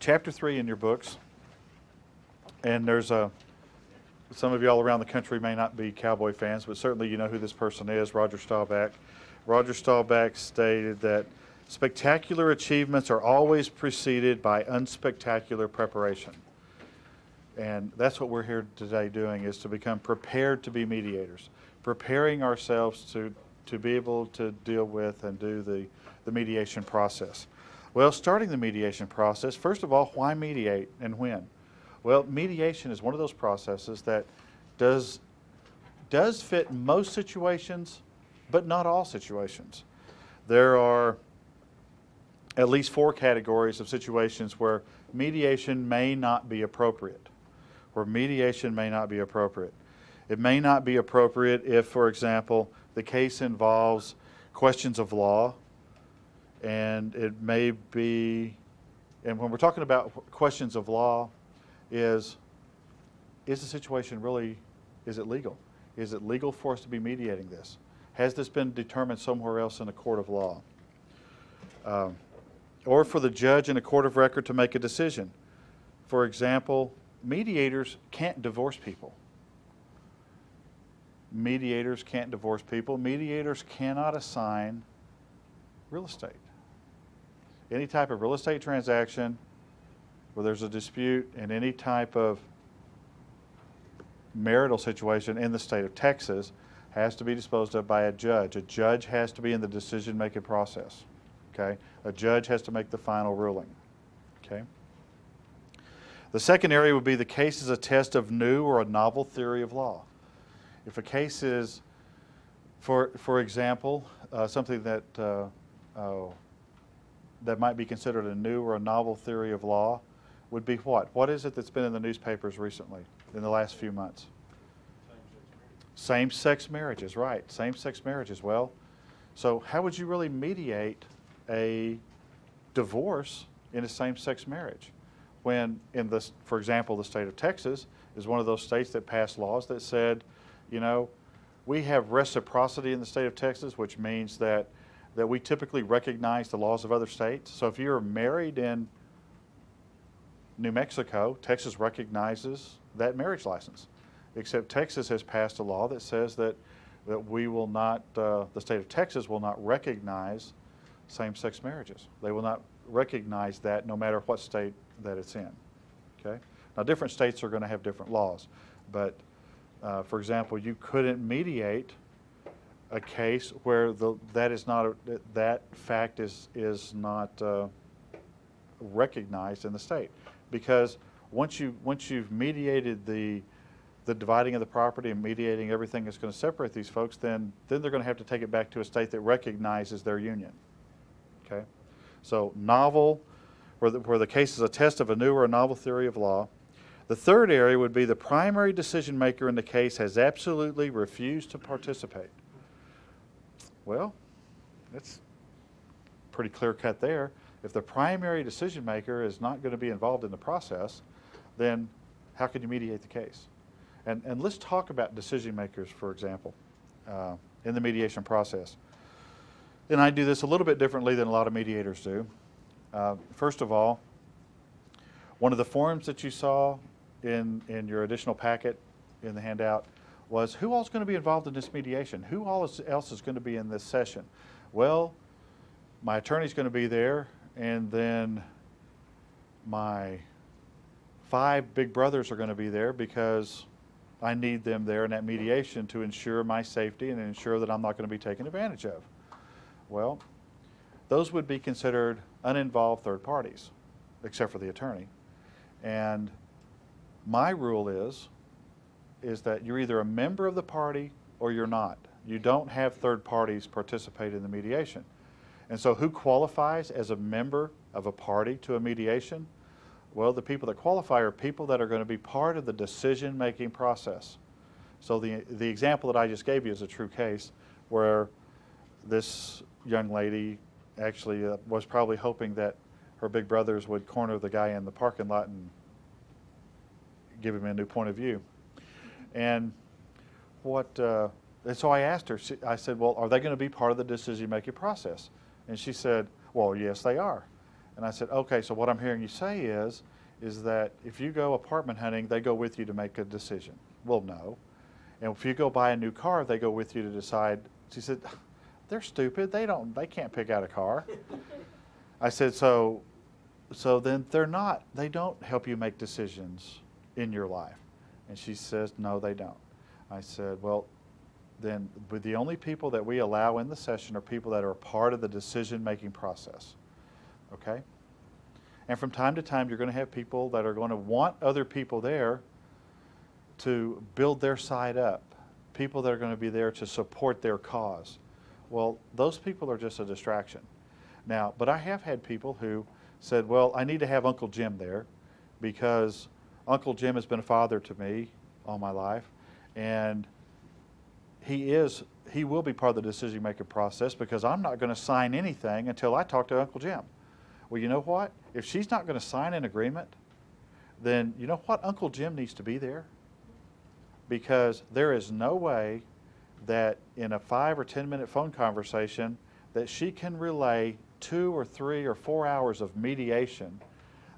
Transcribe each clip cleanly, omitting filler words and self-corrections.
chapter 3 in your books, and there's some of y'all around the country may not be Cowboy fans, but certainly you know who this person is, Roger Staubach. Roger Staubach stated that spectacular achievements are always preceded by unspectacular preparation. And that's what we're here today doing, is to become prepared to be mediators, preparing ourselves to be able to deal with and do the mediation process. Well, starting the mediation process, first of all, why mediate and when? Well, mediation is one of those processes that does fit most situations, but not all situations. There are at least 4 categories of situations where mediation may not be appropriate. It may not be appropriate if, for example, the case involves questions of law, and it may be, and when we're talking about questions of law, is the situation really, is it legal? Is it legal for us to be mediating this? Has this been determined somewhere else in a court of law? Or for the judge in a court of record to make a decision. For example, mediators can't divorce people. Mediators cannot assign real estate. Any type of real estate transaction where there's a dispute in any type of marital situation in the state of Texas has to be disposed of by a judge. A judge has to be in the decision-making process. Okay? A judge has to make the final ruling. Okay? The second area would be the case is a test of new or a novel theory of law. If a case is, for example, something that that might be considered a new or a novel theory of law would be what? What is it that's been in the newspapers recently, in the last few months? Same-sex marriages, right. Same-sex marriages. Well, so how would you really mediate a divorce in a same-sex marriage? When, for example, the state of Texas is one of those states that passed laws that said, you know, we have reciprocity in the state of Texas, which means that we typically recognize the laws of other states. So if you're married in New Mexico, Texas recognizes that marriage license. Except Texas has passed a law that says that we will not, the state of Texas will not recognize same-sex marriages. They will not recognize that no matter what state that it's in. Okay? Now, different states are going to have different laws, but for example, you couldn't mediate a case where that fact is not recognized in the state, because once you've mediated the dividing of the property and mediating everything that's going to separate these folks, then they're going to have to take it back to a state that recognizes their union. Okay, so novel, where the case is a test of a new or a novel theory of law. The third area would be the primary decision maker in the case has absolutely refused to participate. Well, that's pretty clear cut there. If the primary decision maker is not going to be involved in the process, then how can you mediate the case? And let's talk about decision makers, for example, in the mediation process. And I do this a little bit differently than a lot of mediators do. First of all, one of the forms that you saw in your additional packet in the handout was who else is going to be involved in this mediation? Who else is going to be in this session? Well, my attorney's going to be there, and then my 5 big brothers are going to be there because I need them there in that mediation to ensure my safety and ensure that I'm not going to be taken advantage of. Well, those would be considered uninvolved third parties, except for the attorney. And my rule is that you're either a member of the party or you're not. You don't have third parties participate in the mediation. And so who qualifies as a member of a party to a mediation? Well, the people that qualify are people that are going to be part of the decision-making process. So the example that I just gave you is a true case where this young lady actually was probably hoping that her big brothers would corner the guy in the parking lot and give him a new point of view. And so I asked her, I said, well, are they going to be part of the decision-making process? And she said, well, yes, they are. And I said, okay, so what I'm hearing you say is that if you go apartment hunting, they go with you to make a decision. Well, no. And if you go buy a new car, they go with you to decide. She said, they're stupid. They can't pick out a car. I said, so then they don't help you make decisions in your life. And she says, no, they don't. I said, well, then the only people that we allow in the session are people that are a part of the decision-making process, okay? And from time to time, you're going to have people that are going to want other people there to build their side up, people that are going to be there to support their cause. Well, those people are just a distraction. Now, but I have had people who said, well, I need to have Uncle Jim there because Uncle Jim has been a father to me all my life, and he will be part of the decision-making process because I'm not going to sign anything until I talk to Uncle Jim. Well, you know what? If she's not going to sign an agreement, then you know what? Uncle Jim needs to be there, because there is no way that in a 5 or 10 minute phone conversation that she can relay 2 or 3 or 4 hours of mediation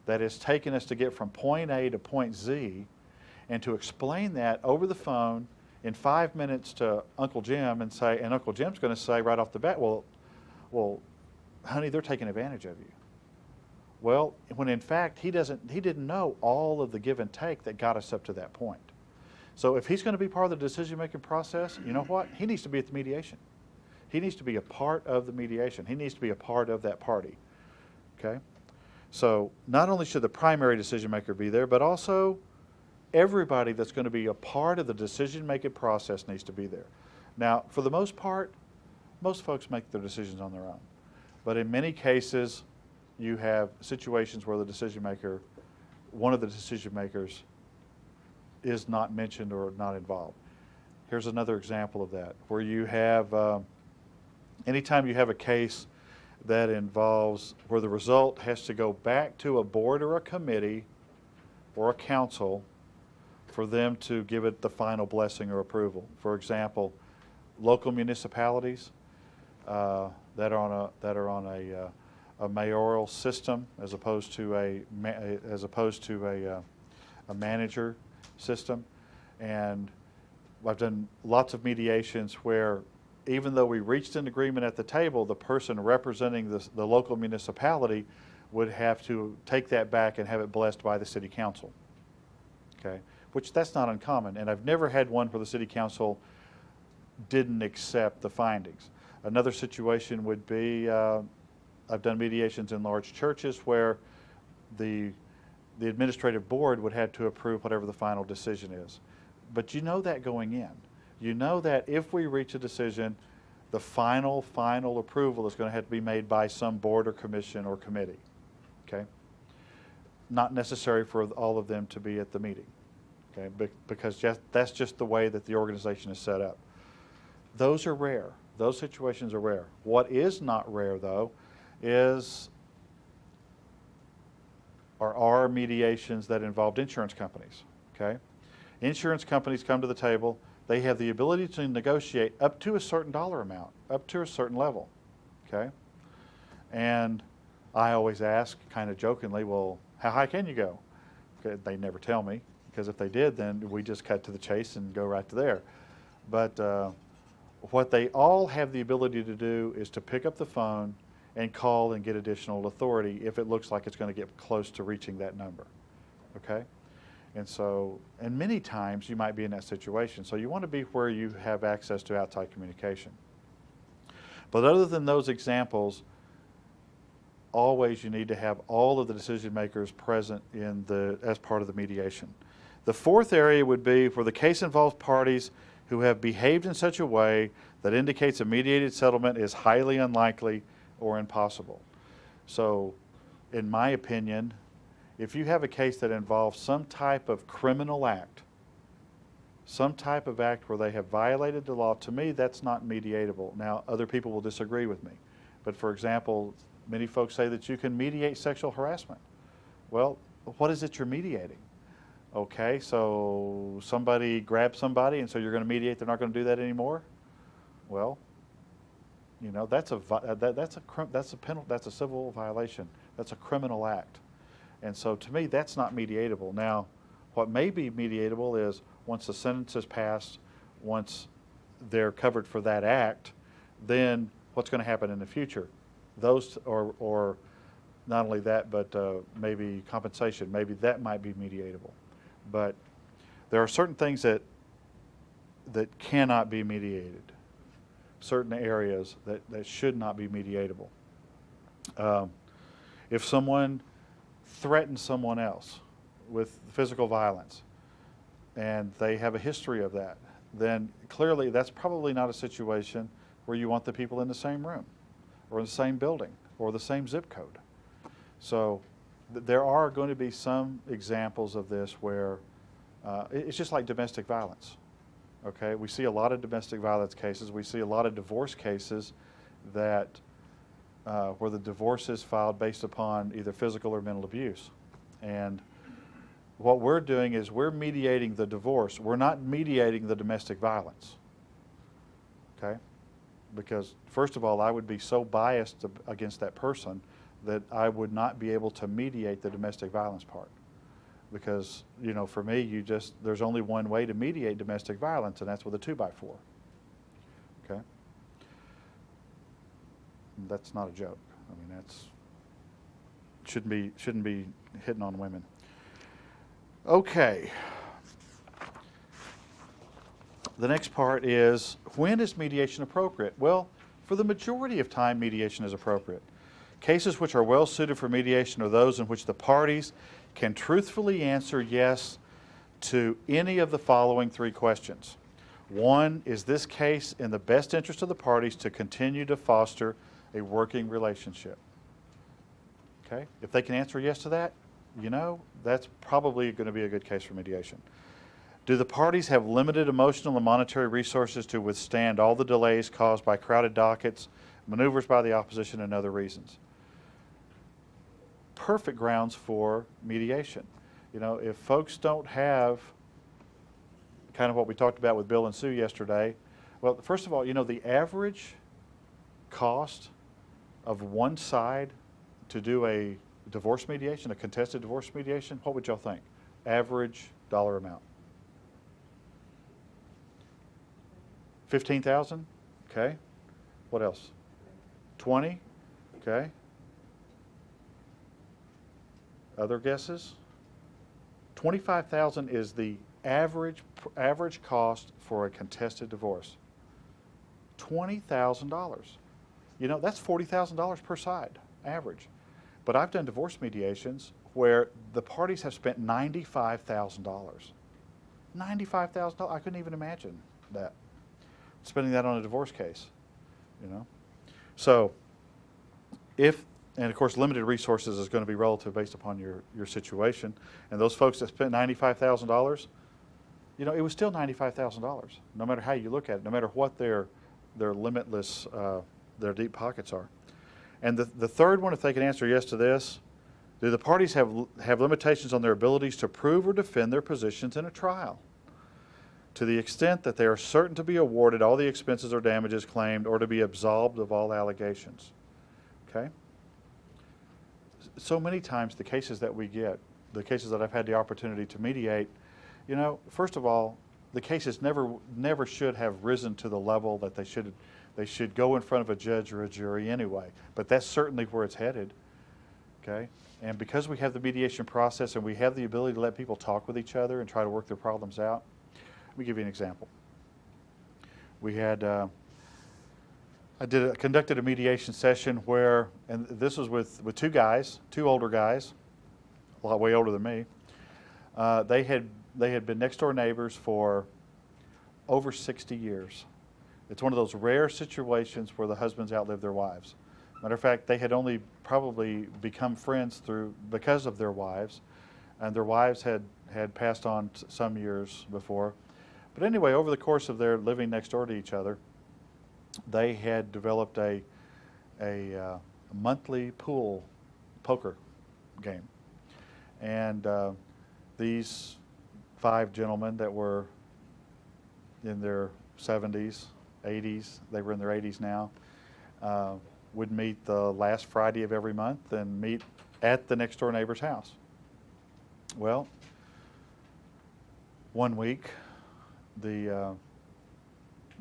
that is taking us to get from point A to point Z, and to explain that over the phone in 5 minutes to Uncle Jim and Uncle Jim's going to say right off the bat, well, honey, they're taking advantage of you. Well, when in fact he didn't know all of the give and take that got us up to that point. So if he's going to be part of the decision-making process, you know what? He needs to be at the mediation. He needs to be a part of the mediation. He needs to be a part of that party, okay? So not only should the primary decision-maker be there, but also everybody that's going to be a part of the decision-making process needs to be there. Now, for the most part, most folks make their decisions on their own. But in many cases, you have situations where the decision-maker, one of the decision-makers, is not mentioned or not involved. Here's another example of that, where you have, anytime you have a case that involves, where the result has to go back to a board or a committee or a council for them to give it the final blessing or approval. For example, local municipalities that are on a mayoral system as opposed to a manager system. And I've done lots of mediations where even though we reached an agreement at the table, the person representing the local municipality would have to take that back and have it blessed by the city council, okay? Which that's not uncommon, and I've never had one where the city council didn't accept the findings. Another situation would be, I've done mediations in large churches where the administrative board would have to approve whatever the final decision is. But you know that going in. You know that if we reach a decision, the final approval is going to have to be made by some board or commission or committee, okay? Not necessary for all of them to be at the meeting, okay? Because that's just the way that the organization is set up. Those are rare. Those situations are rare. What is not rare, though, are mediations that involved insurance companies, okay? Insurance companies come to the table. They have the ability to negotiate up to a certain dollar amount, up to a certain level, okay? And I always ask, kind of jokingly, well, how high can you go? Okay, they never tell me, because if they did, then we just cut to the chase and go right to there. But what they all have the ability to do is to pick up the phone and call and get additional authority if it looks like it's going to get close to reaching that number, okay? And so, and many times you might be in that situation. So you want to be where you have access to outside communication. But other than those examples, always you need to have all of the decision makers present as part of the mediation. The fourth area would be where the case involves parties who have behaved in such a way that indicates a mediated settlement is highly unlikely or impossible. So, in my opinion, if you have a case that involves some type of criminal act, some type of act where they have violated the law, to me that's not mediatable. Now, other people will disagree with me. But for example, many folks say that you can mediate sexual harassment. Well, what is it you're mediating? Okay, so somebody grabbed somebody and so you're going to mediate they're not going to do that anymore? Well, you know, that's a civil violation. That's a criminal act. And so to me, that's not mediatable. Now, what may be mediatable is once the sentence is passed, once they're covered for that act, then what's going to happen in the future? Those, or not only that, but maybe compensation, maybe that might be mediatable. But there are certain things that cannot be mediated, certain areas that should not be mediatable. If someone threatens someone else with physical violence and they have a history of that, then clearly that's probably not a situation where you want the people in the same room or in the same building or the same zip code. So there are going to be some examples of this where it's just like domestic violence. Okay, we see a lot of domestic violence cases. We see a lot of divorce cases that where the divorce is filed based upon either physical or mental abuse. And what we're doing is we're mediating the divorce. We're not mediating the domestic violence. Okay? Because first of all, I would be so biased against that person that I would not be able to mediate the domestic violence part. Because, you know, for me, there's only one way to mediate domestic violence, and that's with a 2x4. Okay? That's not a joke. I mean, shouldn't be hitting on women. Okay. The next part is, when is mediation appropriate? Well, for the majority of time, mediation is appropriate. Cases which are well suited for mediation are those in which the parties can truthfully answer yes to any of the following three questions. One, is this case in the best interest of the parties to continue to foster a working relationship? Okay, if they can answer yes to that, you know, that's probably going to be a good case for mediation. Do the parties have limited emotional and monetary resources to withstand all the delays caused by crowded dockets, maneuvers by the opposition, and other reasons? Perfect grounds for mediation. You know, if folks don't have kind of what we talked about with Bill and Sue yesterday, well, first of all, you know, the average cost of one side to do a divorce mediation, a contested divorce mediation, what would y'all think? Average dollar amount. 15,000? Okay. What else? 20? Okay. Other guesses? 25,000 is the average cost for a contested divorce. $20,000. You know, that's $40,000 per side, average. But I've done divorce mediations where the parties have spent $95,000. $95,000. I couldn't even imagine that, spending that on a divorce case. You know, so and of course, limited resources is going to be relative based upon your situation. And those folks that spent $95,000, you know, it was still $95,000, no matter how you look at it, no matter what their limitless, their deep pockets are. And the third one, if they can answer yes to this, do the parties have limitations on their abilities to prove or defend their positions in a trial, to the extent that they are certain to be awarded all the expenses or damages claimed or to be absolved of all allegations? Okay? So many times the cases that we get, the cases that I've had the opportunity to mediate, you know, first of all, the cases never should have risen to the level that they should go in front of a judge or a jury anyway. But that's certainly where it's headed. Okay? And because we have the mediation process and we have the ability to let people talk with each other and try to work their problems out, let me give you an example. We had conducted a mediation session where, and this was with two guys, two older guys, a lot way older than me. They had been next door neighbors for over 60 years. It's one of those rare situations where the husbands outlive their wives. Matter of fact, they had only probably become friends because of their wives, and their wives had passed on some years before. But anyway, over the course of their living next door to each other, they had developed a monthly poker game. And these 5 gentlemen that were in their 70s, 80s, they were in their 80s now, would meet the last Friday of every month and meet at the next door neighbor's house. Well, one week, the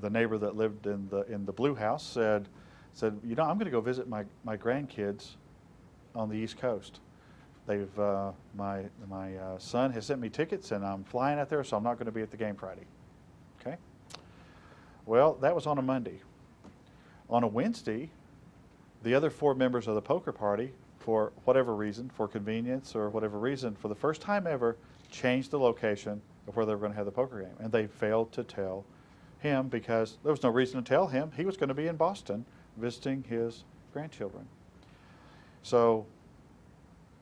neighbor that lived in the blue house said, you know, I'm going to go visit my grandkids on the East Coast. They've my son has sent me tickets, and I'm flying out there, so I'm not going to be at the game Friday. Okay. Well, that was on a Monday. On a Wednesday, the other 4 members of the poker party, for whatever reason, for convenience or whatever reason, for the first time ever, changed the location of where they were going to have the poker game, and they failed to tell him because there was no reason to tell him. He was going to be in Boston visiting his grandchildren. So,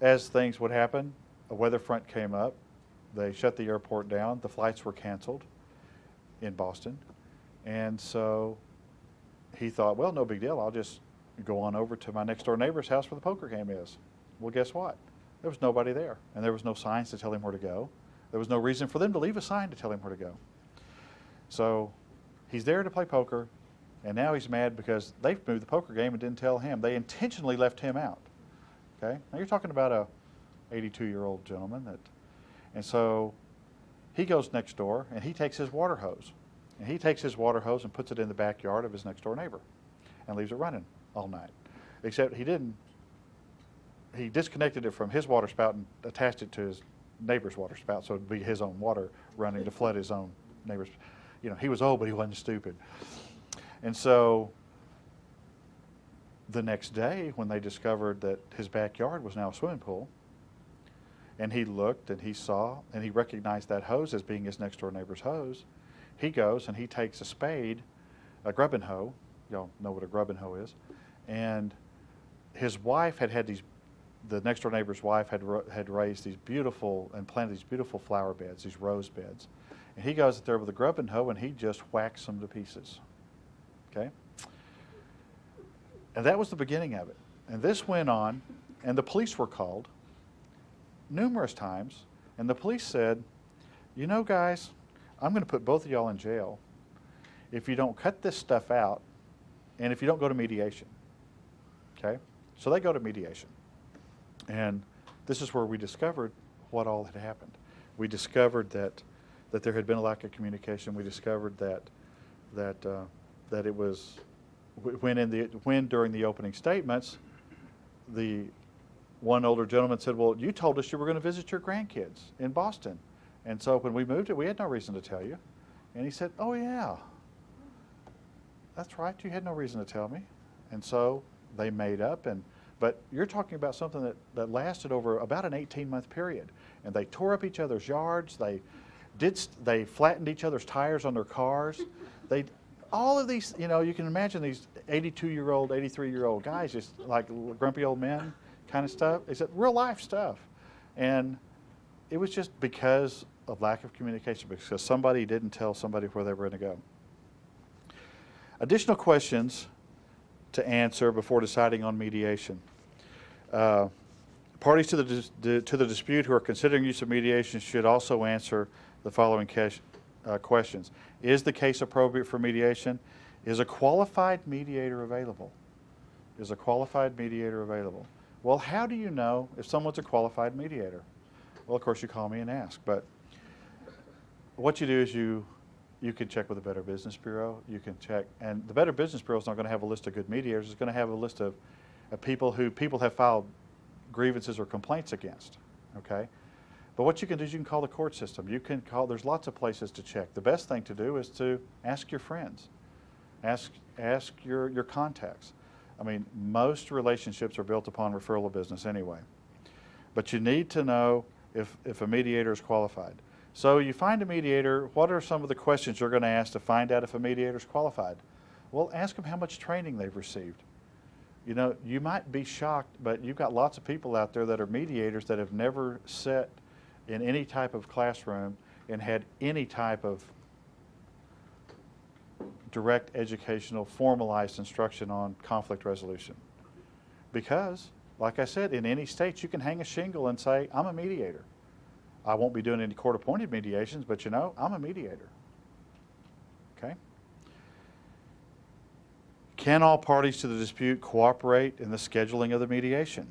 as things would happen, a weather front came up. They shut the airport down. The flights were canceled in Boston. And so he thought, well, no big deal. I'll just go on over to my next door neighbor's house where the poker game is. Well, guess what? There was nobody there. And there was no signs to tell him where to go. There was no reason for them to leave a sign to tell him where to go. So he's there to play poker, and now he's mad because they've moved the poker game and didn't tell him. They intentionally left him out. Okay? Now you're talking about a 82-year-old gentleman and so he goes next door and he takes his water hose. And he takes his water hose and puts it in the backyard of his next door neighbor and leaves it running all night. Except he disconnected it from his water spout and attached it to his neighbor's water spout, so it would be his own water running to flood his own neighbor's. You know, he was old, but he wasn't stupid. And so the next day, when they discovered that his backyard was now a swimming pool, and he looked and he saw and he recognized that hose as being his next door neighbor's hose, he goes and he takes a spade, a grubbing hoe. Y'all know what a grubbing hoe is. And his wife the next door neighbor's wife had raised these beautiful and planted these beautiful flower beds, these rose beds. And he goes there with a grubbing hoe and he just whacks them to pieces. Okay? And that was the beginning of it. And this went on, and the police were called numerous times, and the police said, you know, guys, I'm going to put both of y'all in jail if you don't cut this stuff out and if you don't go to mediation. Okay? So they go to mediation. And this is where we discovered what all had happened. We discovered that there had been a lack of communication. We discovered that it was when during the opening statements, the one older gentleman said, well, you told us you were going to visit your grandkids in Boston. And so when we moved it, we had no reason to tell you. And he said, oh, yeah, that's right. You had no reason to tell me. And so they made up. But you're talking about something that lasted over about an 18-month period. And they tore up each other's yards. They flattened each other's tires on their cars. All of these, you know, you can imagine these 82-year-old, 83-year-old guys, just like grumpy old men kind of stuff. It's real life stuff. And it was just because of lack of communication, because somebody didn't tell somebody where they were going to go. Additional questions to answer before deciding on mediation. Parties to the dispute who are considering use of mediation should also answer the following questions. Is the case appropriate for mediation? Is a qualified mediator available? Is a qualified mediator available? Well, how do you know if someone's a qualified mediator? Well, of course, you call me and ask. But what you do is you can check with the Better Business Bureau. You can check, and the Better Business Bureau is not going to have a list of good mediators. It's going to have a list of people who people have filed grievances or complaints against. Okay. But what you can do is you can call the court system. You can call, there's lots of places to check. The best thing to do is to ask your friends. Ask your contacts. I mean, most relationships are built upon referral of business anyway. But you need to know if a mediator is qualified. So you find a mediator, what are some of the questions you're going to ask to find out if a mediator is qualified? Well, ask them how much training they've received. You know, you might be shocked, but you've got lots of people out there that are mediators that have never sat in any type of classroom and had any type of direct educational formalized instruction on conflict resolution. Because, like I said, in any state you can hang a shingle and say, I'm a mediator. I won't be doing any court-appointed mediations, but you know, I'm a mediator. Okay? Can all parties to the dispute cooperate in the scheduling of the mediation?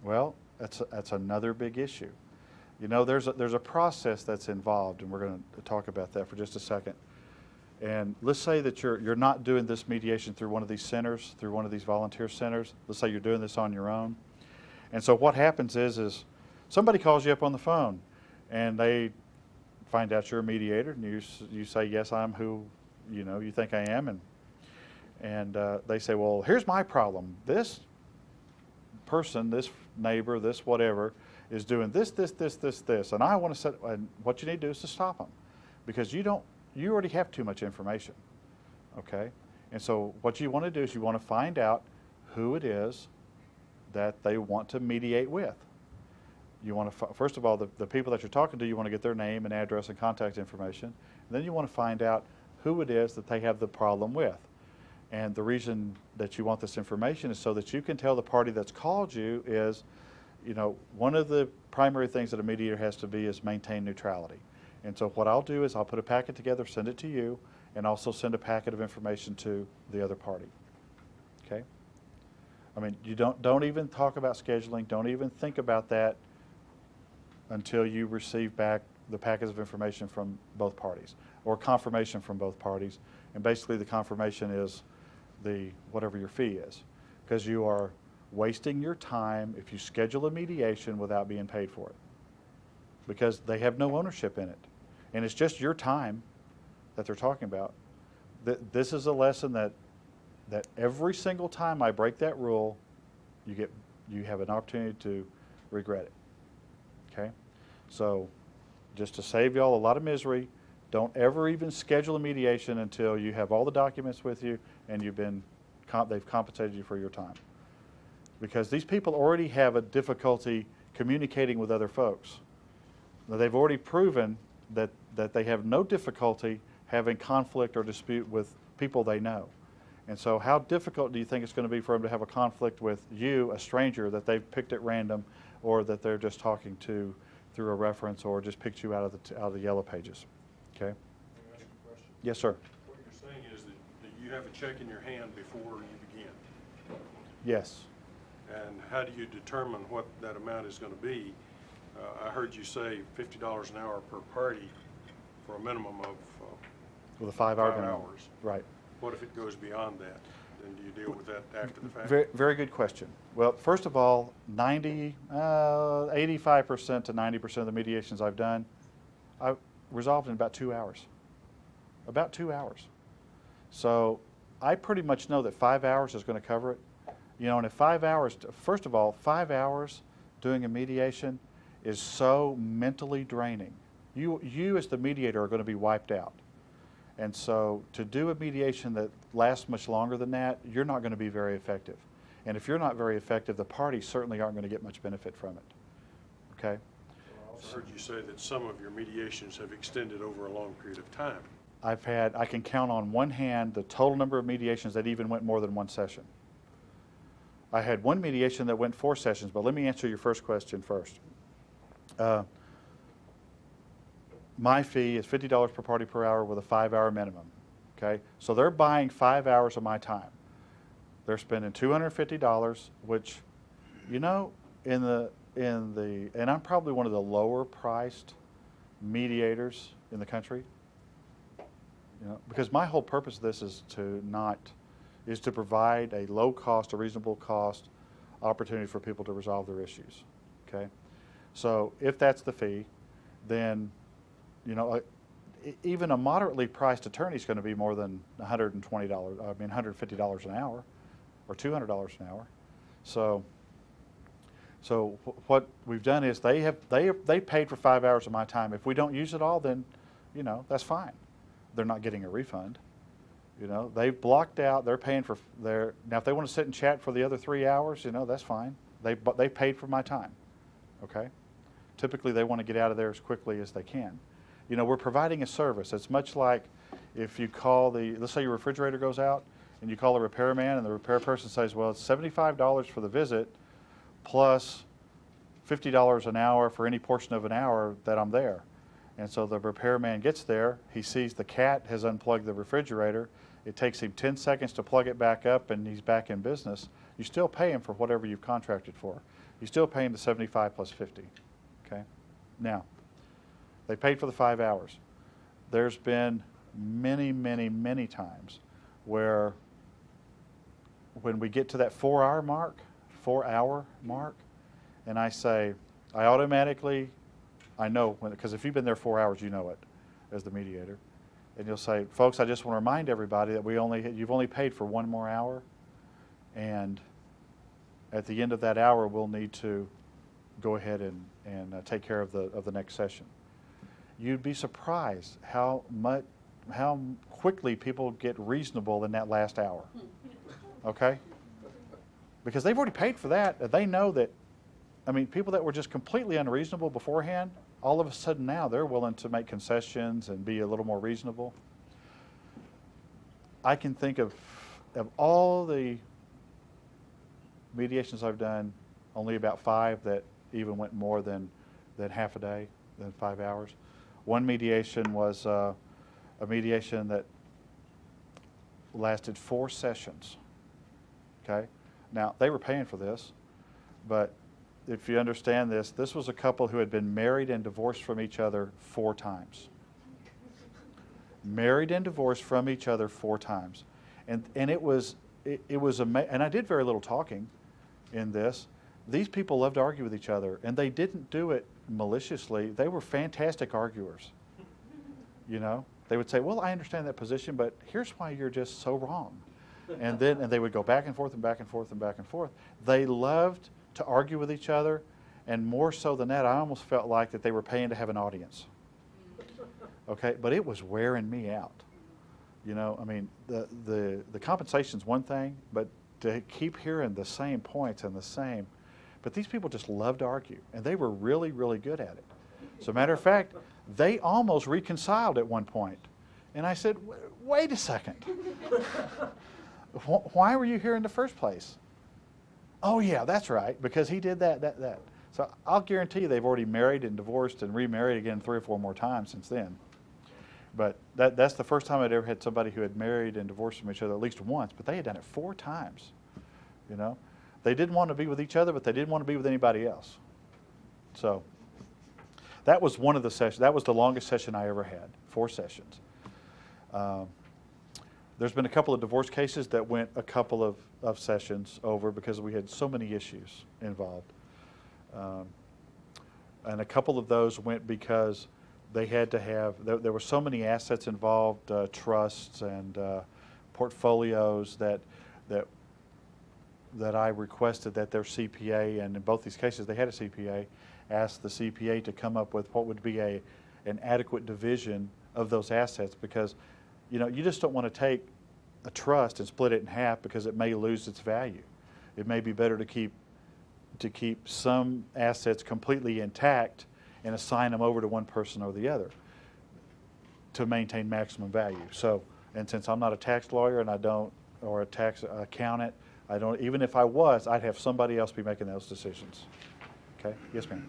Well, That's another big issue. You know, there's a process that's involved, and we're going to talk about that for just a second. And let's say that you're not doing this mediation through one of these centers, through one of these volunteer centers. Let's say you're doing this on your own. And so what happens is somebody calls you up on the phone, and they find out you're a mediator, and you say, yes, I'm who you think I am, and they say, well, here's my problem. This person, this neighbor, this whatever, is doing this, and I want to set. And what you need to do is to stop them, because you already have too much information, okay? And so what you want to do is you want to find out who it is that they want to mediate with. You want to, first of all, the people that you're talking to, you want to get their name and address and contact information. And then you want to find out who it is that they have the problem with. And the reason that you want this information is so that you can tell the party that's called you is, one of the primary things that a mediator has to be is maintain neutrality. And so what I'll do is I'll put a packet together, send it to you, and also send a packet of information to the other party. Okay? I mean, you don't even talk about scheduling, don't even think about that until you receive back the packets of information from both parties, or confirmation from both parties. And basically the confirmation is whatever your fee is, because you are wasting your time if you schedule a mediation without being paid for it, because they have no ownership in it. And it's just your time that they're talking about. This is a lesson that every single time I break that rule, you have an opportunity to regret it. Okay? So just to save y'all a lot of misery, don't ever even schedule a mediation until you have all the documents with you and they've compensated you for your time. Because these people already have a difficulty communicating with other folks. Now, they've already proven that they have no difficulty having conflict or dispute with people they know. And so how difficult do you think it's going to be for them to have a conflict with you, a stranger that they've picked at random, or that they're just talking to through a reference, or just picked you out of the yellow pages? Okay? Can I ask you a question? Yes, sir. What you're saying is that you have a check in your hand before you begin. Yes. And how do you determine what that amount is going to be? I heard you say $50 an hour per party for a minimum of With a 5-hour 5 minimum. hours. Right. What if it goes beyond that? Then do you deal with that after the fact? Very, very good question. Well, first of all, 85% to 90% of the mediations I've done, I've resolved in about 2 hours. About 2 hours. So I pretty much know that 5 hours is going to cover it. And if 5 hours, first of all, 5 hours doing a mediation is so mentally draining. You as the mediator are going to be wiped out. And so to do a mediation that lasts much longer than that, you're not going to be very effective. And if you're not very effective, the parties certainly aren't going to get much benefit from it. Okay? I also heard you say that some of your mediations have extended over a long period of time. I can count on one hand the total number of mediations that even went more than one session. I had one mediation that went 4 sessions, but let me answer your first question first. My fee is $50 per party per hour with a 5-hour minimum. Okay, so they're buying 5 hours of my time. They're spending $250, which, and I'm probably one of the lower priced mediators in the country. Because my whole purpose of this is to provide a low cost, a reasonable cost opportunity for people to resolve their issues. Okay, so if that's the fee, then even a moderately priced attorney is going to be more than $150 an hour, or $200 an hour. So what we've done is they paid for 5 hours of my time. If we don't use it all, then that's fine. They're not getting a refund. They've blocked out. They're paying for now. If they want to sit and chat for the other 3 hours, that's fine. They paid for my time. Okay. Typically, they want to get out of there as quickly as they can. We're providing a service. It's much like if you call let's say your refrigerator goes out, and you call a repairman, and the repair person says, well, it's $75 for the visit, plus $50 an hour for any portion of an hour that I'm there. And so the repairman gets there, he sees the cat has unplugged the refrigerator, it takes him 10 seconds to plug it back up, and he's back in business. You still pay him for whatever you've contracted for. You still pay them the 75 plus 50, okay? Now, they paid for the 5 hours. There's been many, many, many times where when we get to that 4-hour mark, and I say, I automatically, I know, because if you've been there 4 hours, you know it as the mediator. And you'll say, folks, I just want to remind everybody that you've only paid for 1 more hour, and at the end of that hour, we'll need to go ahead and take care of the next session. You'd be surprised how quickly people get reasonable in that last hour. Okay? Because they've already paid for that. They know that, I mean, people that were just completely unreasonable beforehand, all of a sudden now they're willing to make concessions and be a little more reasonable. I can think of all the mediations I've done, only about 5 that even went more than half a day, than 5 hours. One mediation was a mediation that lasted 4 sessions. Okay? Now, they were paying for this, but if you understand this, this was a couple who had been married and divorced from each other 4 times. Married and divorced from each other 4 times. And it was amazing. And I did very little talking in this. These people loved to argue with each other, and they didn't do it maliciously. They were fantastic arguers. You know, they would say, well, I understand that position, but here's why you're just so wrong. And they would go back and forth and back and forth and back and forth. They loved to argue with each other, and more so than that, I almost felt like that they were paying to have an audience. Okay, but it was wearing me out. You know, I mean, the compensation's one thing, but to keep hearing the same points and the same, but these people just loved to argue, and they were really, really good at it. So, matter of fact, they almost reconciled at one point, and I said, "Wait a second, why were you here in the first place?" "Oh yeah, that's right, because he did that." So I'll guarantee you they've already married and divorced and remarried again 3 or 4 more times since then. But that's the first time I'd ever had somebody who had married and divorced from each other at least once, but they had done it 4 times. You know, they didn't want to be with each other, but they didn't want to be with anybody else. So that was one of the sessions. That was the longest session I ever had, 4 sessions. There's been a couple of divorce cases that went a couple of sessions over because we had so many issues involved. And a couple of those went because they had to have, there were so many assets involved, trusts and portfolios that I requested that their CPA, and in both these cases they had a CPA, asked the CPA to come up with what would be an adequate division of those assets, because you know, you just don't want to take a trust and split it in half because it may lose its value. It may be better to keep some assets completely intact and assign them over to one person or the other to maintain maximum value. So, and since I'm not a tax lawyer and I don't, or a tax accountant, I don't, even if I was, I'd have somebody else be making those decisions. Okay? Yes, ma'am.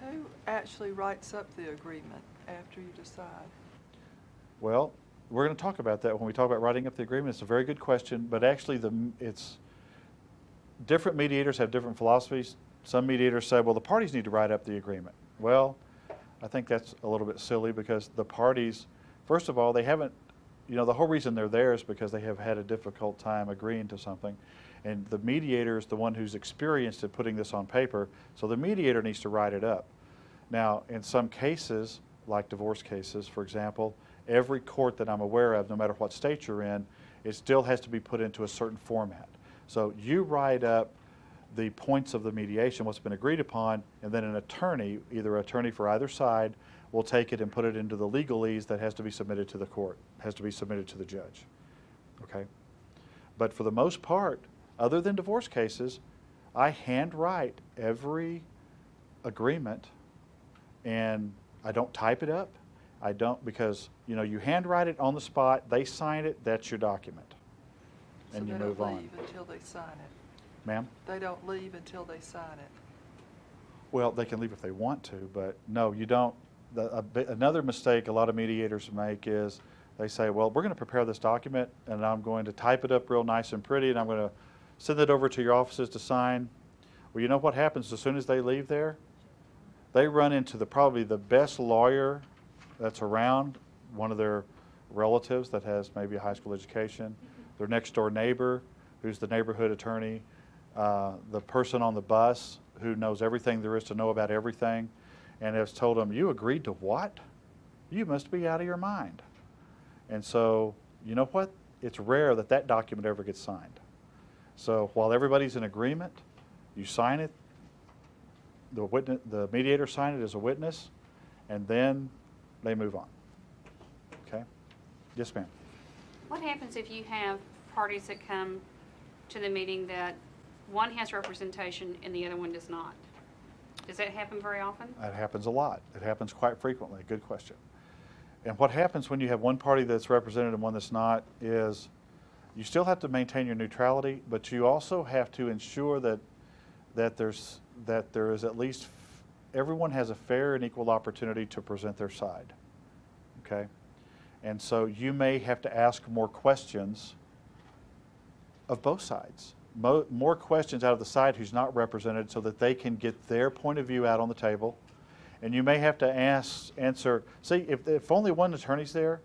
Who actually writes up the agreement after you decide? Well, we're going to talk about that when we talk about writing up the agreement. It's a very good question, but actually it's different mediators have different philosophies. Some mediators say, well, the parties need to write up the agreement. Well, I think that's a little bit silly, because the parties, first of all, they haven't, you know, the whole reason they're there is because they have had a difficult time agreeing to something. And the mediator is the one who's experienced at putting this on paper, so the mediator needs to write it up. Now, in some cases, like divorce cases, for example, every court that I'm aware of, no matter what state you're in, it still has to be put into a certain format. So you write up the points of the mediation, what's been agreed upon, and then an attorney, either an attorney for either side, will take it and put it into the legalese that has to be submitted to the court, has to be submitted to the judge. Okay? But for the most part, other than divorce cases, I handwrite every agreement, and I don't type it up. I don't, because you know, you handwrite it on the spot, they sign it, that's your document, and you move on. So they don't leave until they sign it? Ma'am? They don't leave until they sign it? Well, they can leave if they want to, but no, you don't. Another mistake a lot of mediators make is they say, well, we're going to prepare this document, and I'm going to type it up real nice and pretty, and I'm going to send it over to your offices to sign. Well, you know what happens as soon as they leave there? They run into probably the best lawyer that's around, one of their relatives that has maybe a high school education, their next door neighbor who's the neighborhood attorney, the person on the bus who knows everything there is to know about everything, and has told them, you agreed to what? You must be out of your mind. And so, you know what? It's rare that that document ever gets signed. So while everybody's in agreement, you sign it, the mediator signed it as a witness, and then they move on. Okay? Yes, ma'am. What happens if you have parties that come to the meeting that one has representation and the other one does not? Does that happen very often? That happens a lot. It happens quite frequently. Good question. And what happens when you have one party that's represented and one that's not is you still have to maintain your neutrality, but you also have to ensure that there is at least everyone has a fair and equal opportunity to present their side. Okay? And so you may have to ask more questions of both sides. More questions out of the side who's not represented so that they can get their point of view out on the table. And you may have to answer, see, if only one attorney's there,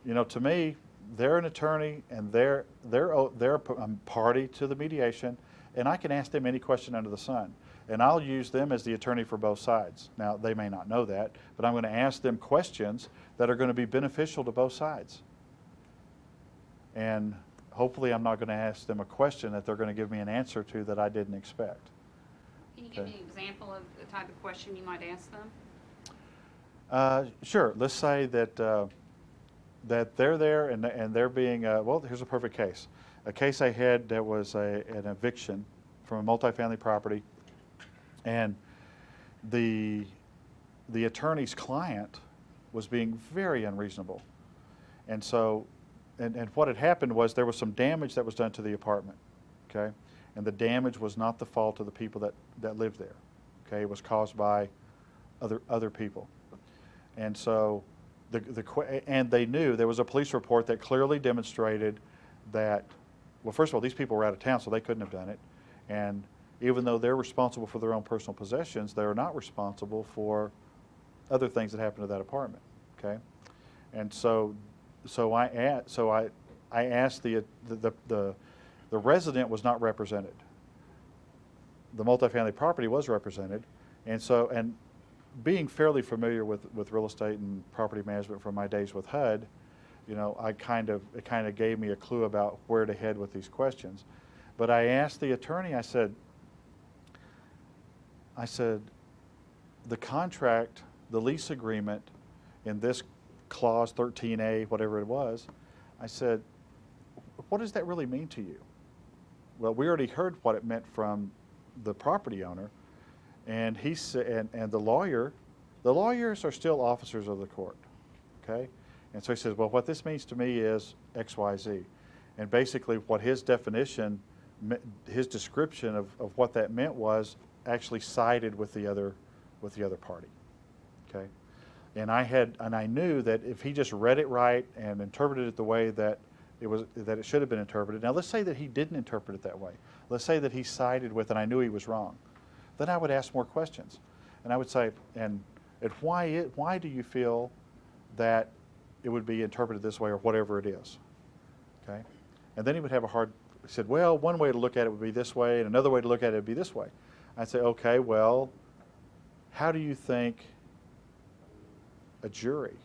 you know, to me, they're an attorney and they're a party to the mediation, and I can ask them any question under the sun. And I'll use them as the attorney for both sides. Now, they may not know that, but I'm going to ask them questions that are going to be beneficial to both sides. And hopefully I'm not going to ask them a question that they're going to give me an answer to that I didn't expect. Can you give me an example of the type of question you might ask them? Sure. Let's say that they're there and they're being, well, here's a perfect case. A case I had that was an eviction from a multifamily property, and the attorney's client was being very unreasonable. And so, and what had happened was there was some damage that was done to the apartment, okay? And the damage was not the fault of the people that lived there, okay? It was caused by other people. And so, and they knew there was a police report that clearly demonstrated that, well, first of all, these people were out of town, so they couldn't have done it. And even though they're responsible for their own personal possessions, they're not responsible for other things that happened to that apartment, okay? And so I asked the resident was not represented. The multifamily property was represented, and being fairly familiar with real estate and property management from my days with HUD, you know, it kind of gave me a clue about where to head with these questions. But I asked the attorney, I said, the contract, the lease agreement in this clause 13A, whatever it was, I said, what does that really mean to you? Well, we already heard what it meant from the property owner, and he said, and the lawyers are still officers of the court, okay? And so he says, well, what this means to me is X, Y, Z. And basically what his definition, his description of what that meant was actually sided with the other party, okay? And I knew that if he just read it right and interpreted it the way that it should have been interpreted. Now let's say that he didn't interpret it that way. Let's say that he sided with, and I knew he was wrong. Then I would ask more questions, and I would say, and why do you feel that it would be interpreted this way or whatever it is, okay? And then he would have he said, well, one way to look at it would be this way, and another way to look at it would be this way. I'd say, okay, well, how do you think a jury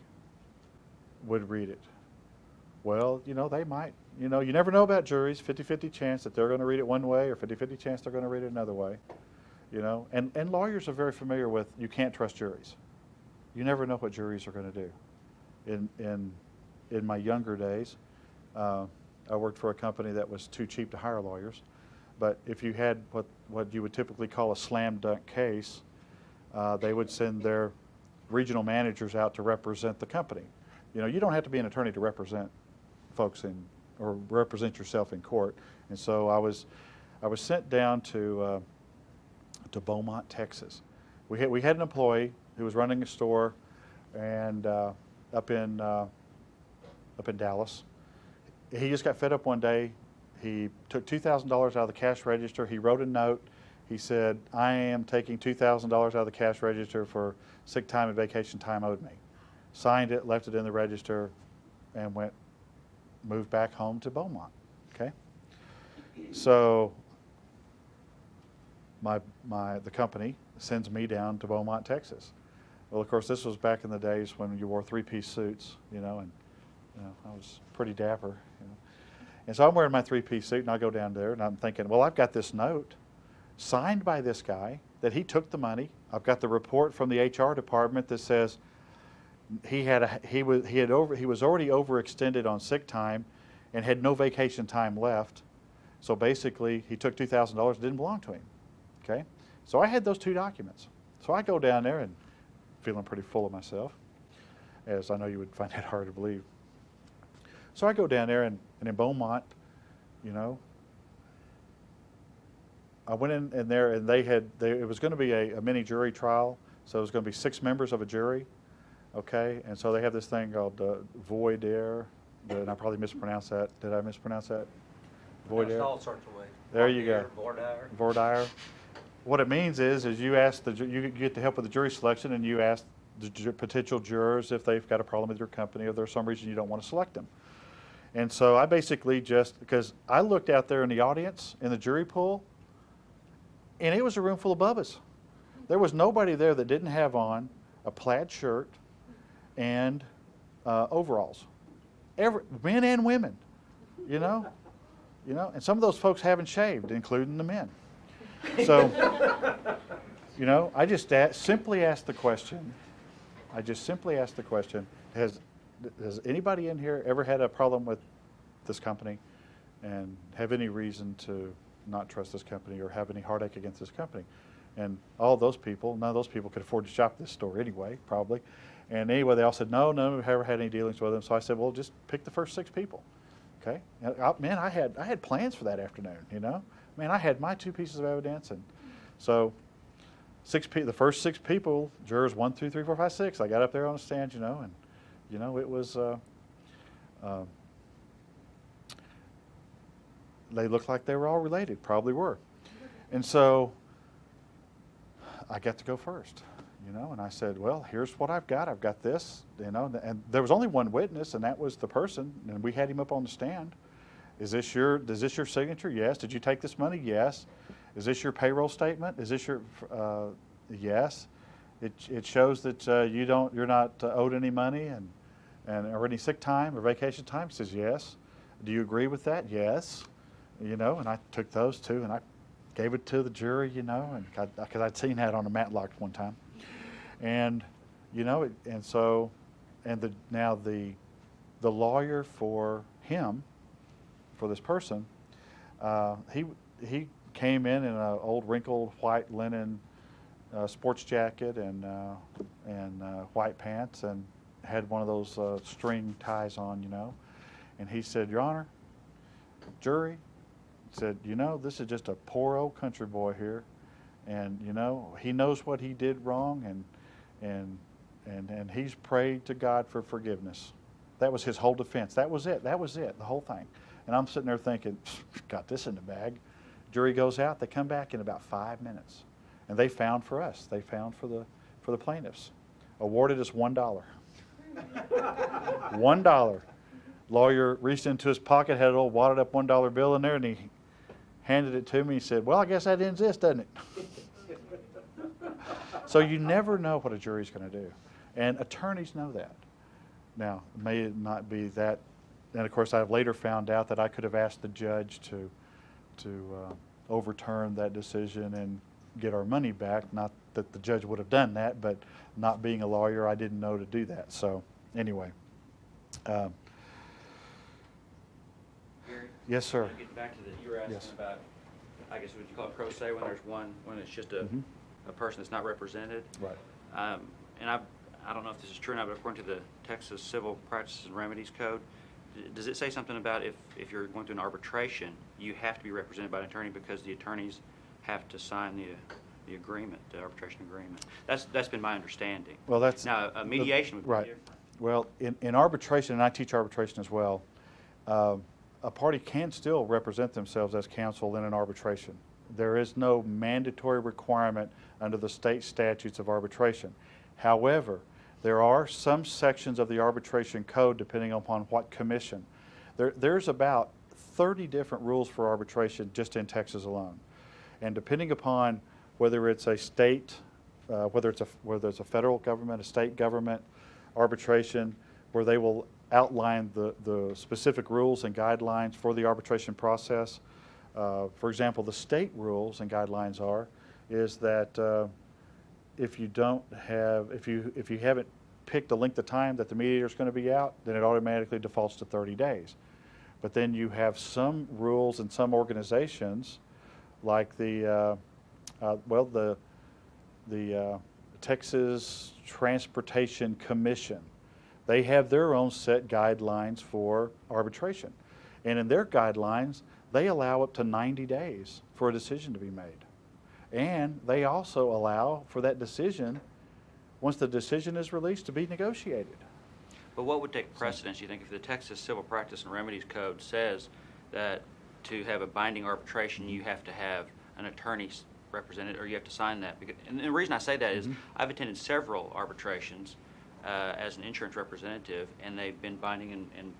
would read it? Well, you know, they might. You know, you never know about juries, 50-50 chance that they're going to read it one way or 50-50 chance they're going to read it another way. You know, and lawyers are very familiar with you can't trust juries. You never know what juries are going to do. In my younger days, I worked for a company that was too cheap to hire lawyers. But if you had what you would typically call a slam dunk case, they would send their regional managers out to represent the company. You know, you don't have to be an attorney to represent folks or represent yourself in court. And so I was sent down to Beaumont, Texas. We had an employee who was running a store, and up in Dallas. He just got fed up one day. He took $2,000 out of the cash register. He wrote a note He said, I am taking $2,000 out of the cash register for sick time and vacation time owed me. Signed it, left it in the register, and moved back home to Beaumont. Okay? So the company sends me down to Beaumont, Texas. Well, of course, this was back in the days when you wore three-piece suits, and I was pretty dapper. And so I'm wearing my three-piece suit, and I go down there, and I'm thinking, well, I've got this note signed by this guy that he took the money. I've got the report from the HR department that says he was already overextended on sick time and had no vacation time left. So basically, he took $2,000 that didn't belong to him. Okay, so I had those two documents. So I go down there and feeling pretty full of myself, as I know you would find that hard to believe. So I go down there, and in Beaumont, I went in there, and it was going to be a mini jury trial, so it was going to be 6 members of a jury, okay? And so they have this thing called voir dire, and I probably mispronounced that. Did I mispronounce that? Voir dire? All sorts of ways. There you go. Voir dire. Voir dire. What it means is you get the help with the jury selection, and you ask the potential jurors if they've got a problem with your company, or if there's some reason you don't want to select them. And so I basically because I looked out there in the audience, in the jury pool, and it was a room full of bubbas. There was nobody there that didn't have on a plaid shirt and overalls. Men and women, and some of those folks haven't shaved, including the men. So, I just simply asked the question. Has anybody in here ever had a problem with this company and have any reason to not trust this company or have any heartache against this company? And none of those people could afford to shop this store anyway, probably. And anyway, they all said, no, none of them have ever had any dealings with them. So I said, well, just pick the first 6 people. Okay? Man, I had plans for that afternoon, Man, I had my 2 pieces of evidence. And so the first 6 people, jurors 1, 2, 3, 4, 5, 6, I got up there on the stand, and it was, they looked like they were all related, probably were. And so I got to go first, and I said, well, here's what I've got. I've got this, and there was only one witness, and that was the person, and we had him up on the stand. Is this your signature? Yes. Did you take this money? Yes. Is this your payroll statement? Is this your, yes. It shows that you're not owed any money or any sick time or vacation time. He says, yes. Do you agree with that? Yes. And I took those 2 and I gave it to the jury, and because I'd seen that on a Matlock one time. And, now the lawyer for him, for this person, he came in an old wrinkled white linen sports jacket and white pants, and had one of those string ties on, And he said, Your Honor, jury, said, this is just a poor old country boy here, and he knows what he did wrong, and he's prayed to God for forgiveness. That was his whole defense. That was it, the whole thing. And I'm sitting there thinking, got this in the bag. Jury goes out. They come back in about 5 minutes, and they found for us. They found for the plaintiffs. Awarded us $1. $1. Lawyer reached into his pocket, had an old wadded up $1 bill in there, and he handed it to me. He said, well, I guess that ends this, doesn't it? So you never know what a jury's going to do. And attorneys know that. Now, it may not be that. And, of course, I've later found out that I could have asked the judge to overturn that decision and get our money back. Not that the judge would have done that, but not being a lawyer, I didn't know to do that. So, anyway. Gary? Yes, sir. Getting back to you were asking Yes. about, I guess, would you call it pro se when there's when it's just a person that's not represented? Right. And I don't know if this is true or not, but according to the Texas Civil Practices and Remedies Code, does it say something about if you're going through an arbitration, you have to be represented by an attorney because the attorneys have to sign the agreement, the arbitration agreement? That's been my understanding. Well, that's now a mediation would be right. different. Well, in arbitration, and I teach arbitration as well, a party can still represent themselves as counsel in an arbitration. There is no mandatory requirement under the state statutes of arbitration. However, there are some sections of the arbitration code, depending upon what commission. There's about 30 different rules for arbitration just in Texas alone. And depending upon whether it's a state, whether it's a federal government, a state government arbitration, where they will outline the specific rules and guidelines for the arbitration process. For example, the state rules and guidelines is that if you haven't picked the length of time that the mediator is going to be out, then it automatically defaults to 30 days. But then you have some rules in some organizations, like the Texas Transportation Commission. They have their own set guidelines for arbitration. And in their guidelines, they allow up to 90 days for a decision to be made. And they also allow for that decision, once the decision is released, to be negotiated. But what would take precedence, you think, if the Texas Civil Practice and Remedies Code says that to have a binding arbitration, you have to have an attorney represented, or you have to sign that? And the reason I say that is I've attended several arbitrations as an insurance representative, and they've been binding and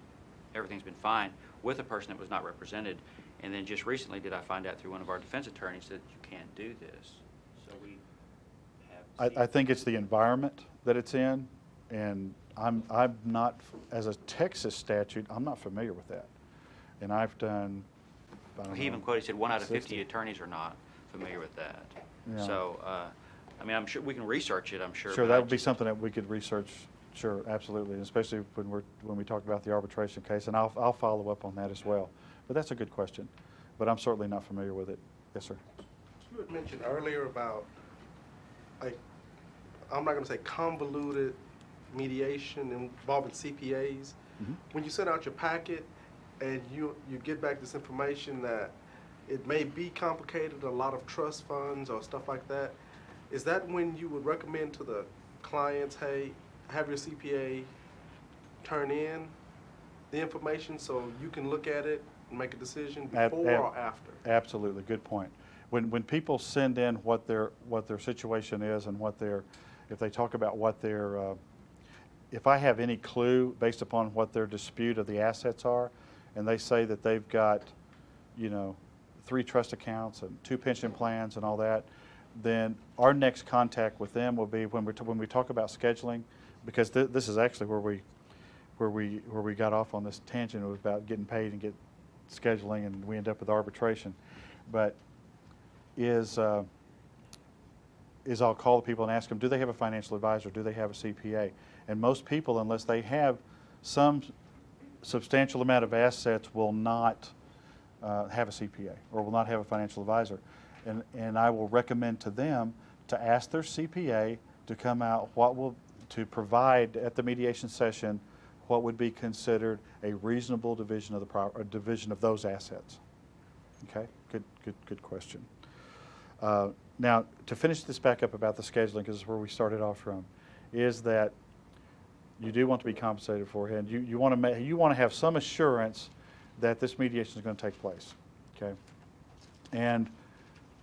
everything's been fine with a person that was not represented. And then just recently did I find out through one of our defense attorneys that you can't do this. So we have... I think it's the environment that it's in, and I'm not, as a Texas statute, I'm not familiar with that. And I've done, He even quoted, he said 1 out of 50 60 attorneys are not familiar with that. Yeah. So, I mean, I'm sure we can research it, I'm sure. Sure, but that would be something that we could research. Sure, absolutely, especially when we talk about the arbitration case, and I'll follow up on that as well. But that's a good question, but I'm certainly not familiar with it. Yes, sir. You had mentioned earlier about, like, I'm not going to say convoluted mediation involving CPAs. When you send out your packet and you get back this information that it may be complicated, a lot of trust funds or stuff like that, is that when you would recommend to the clients, hey, have your CPA turn in the information so you can look at it and make a decision before or after? Absolutely, good point. When people send in what their situation is and if they talk about if I have any clue based upon what their dispute of the assets are, and they say that they've got, 3 trust accounts and 2 pension plans and all that, then our next contact with them will be when we talk about scheduling, because this is actually where we got off on this tangent. It was about getting paid and get scheduling, and we end up with arbitration. But I'll call the people and ask them, do they have a financial advisor? Do they have a CPA? And most people, unless they have some substantial amount of assets, will not have a CPA or will not have a financial advisor. And I will recommend to them to ask their CPA to come out to provide at the mediation session what would be considered a reasonable division of division of those assets. Okay, good question. Now, to finish this back up about the scheduling, because this is where we started off from, is that you do want to be compensated for it, and you want to have some assurance that this mediation is going to take place. Okay, and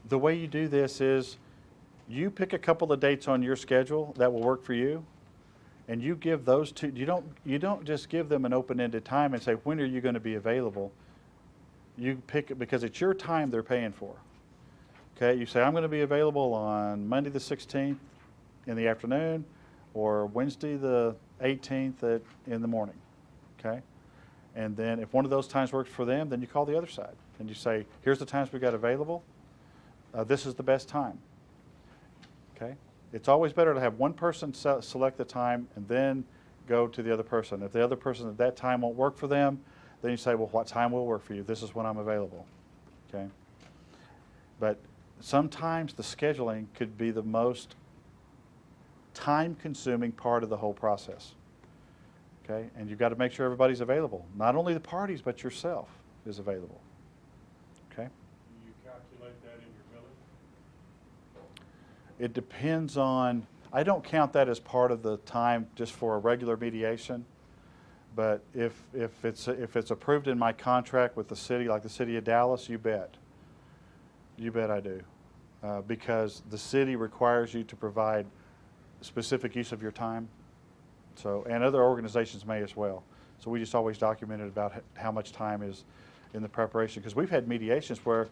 the way you do this is you pick a couple of dates on your schedule that will work for you, and you give those two. You don't just give them an open-ended time and say, when are you going to be available? You pick it because it's your time they're paying for. Okay, you say, I'm going to be available on Monday the 16th in the afternoon or Wednesday the 18th in the morning. Okay, and then if one of those times works for them, then you call the other side and you say, here's the times we got available. This is the best time. Okay, it's always better to have one person select the time and then go to the other person. If the other person at that time won't work for them, then you say, well, what time will work for you? This is when I'm available. Okay, but sometimes the scheduling could be the most time-consuming part of the whole process. Okay, and you've got to make sure everybody's available. Not only the parties, but yourself is available. Okay. Do you calculate that in your billing? It depends on. I don't count that as part of the time just for a regular mediation. But if it's approved in my contract with the city, like the city of Dallas, you bet. You bet I do. Because the city requires you to provide specific use of your time. So, and other organizations may as well. So we just always documented about how much time is in the preparation. Because we've had mediations where,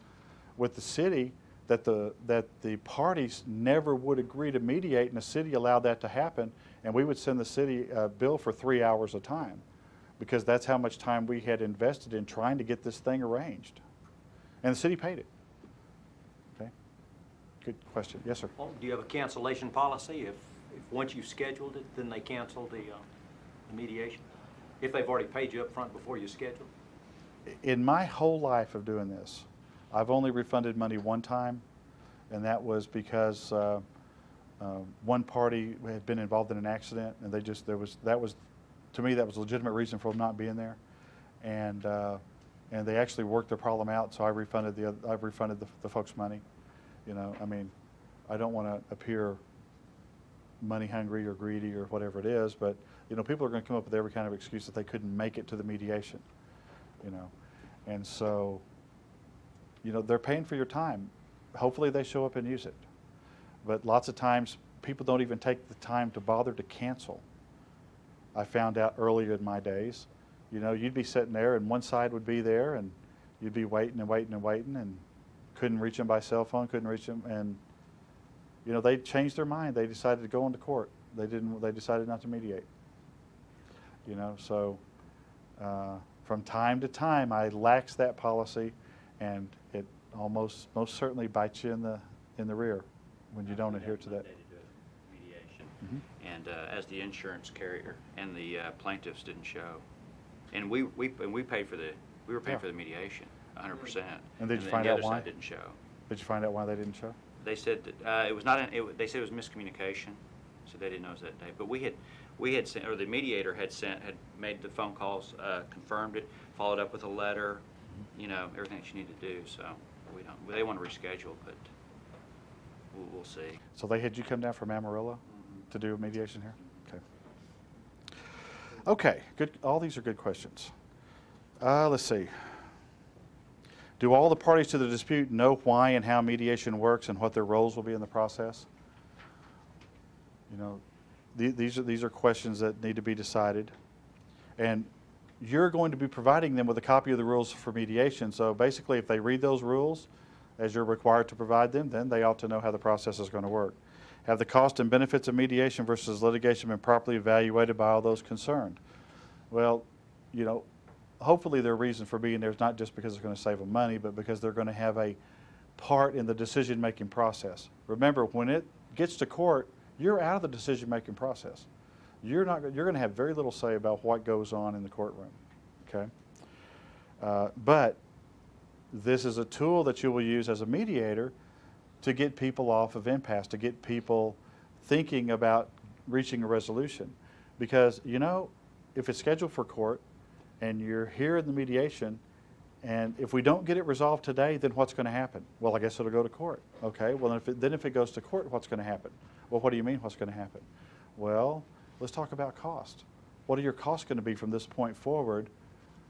with the city, that the parties never would agree to mediate, and the city allowed that to happen, and we would send the city a bill for 3 hours of time, because that's how much time we had invested in trying to get this thing arranged. And the city paid it. Okay? Good question. Yes, sir. Well, do you have a cancellation policy? If once you've scheduled it, then they cancel the mediation? If they've already paid you up front before you schedule? In my whole life of doing this, I've only refunded money one time, and that was because one party had been involved in an accident, and to me, that was a legitimate reason for them not being there, and they actually worked their problem out. So I refunded the folks' money. You know, I mean, I don't want to appear money hungry or greedy or whatever it is, but you know, people are going to come up with every kind of excuse that they couldn't make it to the mediation. You know, and so, you know, they're paying for your time. Hopefully they show up and use it. But lots of times people don't even take the time to bother to cancel. I found out earlier in my days, you know, you'd be sitting there and one side would be there and you'd be waiting and waiting and waiting and couldn't reach them by cell phone, couldn't reach them, and you know, they changed their mind. They decided to go into court. They decided not to mediate. You know, so from time to time I lax that policy, and it most certainly bites you in the rear when you don't adhere to that. Mediation. Mm-hmm. And as the insurance carrier and the plaintiffs didn't show, and we paid for we were paying for the mediation 100%. And did you find out the other why? side didn't show. Did you find out why they didn't show? They said that it was not. They said it was miscommunication, so they didn't know it was that day. But we had sent, or the mediator had made the phone calls, confirmed it, followed up with a letter, you know, everything that you need to do. So we don't. They want to reschedule, but we'll see. So they had you come down from Amarillo to do a mediation here? Okay. Okay, good. All these are good questions. Let's see. Do all the parties to the dispute know why and how mediation works and what their roles will be in the process? You know, these are questions that need to be decided. And you're going to be providing them with a copy of the rules for mediation. So basically, if they read those rules, as you're required to provide them, then they ought to know how the process is going to work. Have the cost and benefits of mediation versus litigation been properly evaluated by all those concerned? Well, you know, hopefully their reason for being there is not just because it's going to save them money, but because they're going to have a part in the decision-making process. Remember, when it gets to court, you're out of the decision-making process. You're going to have very little say about what goes on in the courtroom. Okay, but this is a tool that you will use as a mediator to get people off of impasse, to get people thinking about reaching a resolution. Because, you know, if it's scheduled for court and you're here in the mediation, and if we don't get it resolved today, then what's going to happen? Well, I guess it'll go to court. Okay, well, if it goes to court, what's going to happen? Well, what do you mean what's going to happen? Well, let's talk about cost. What are your costs going to be from this point forward?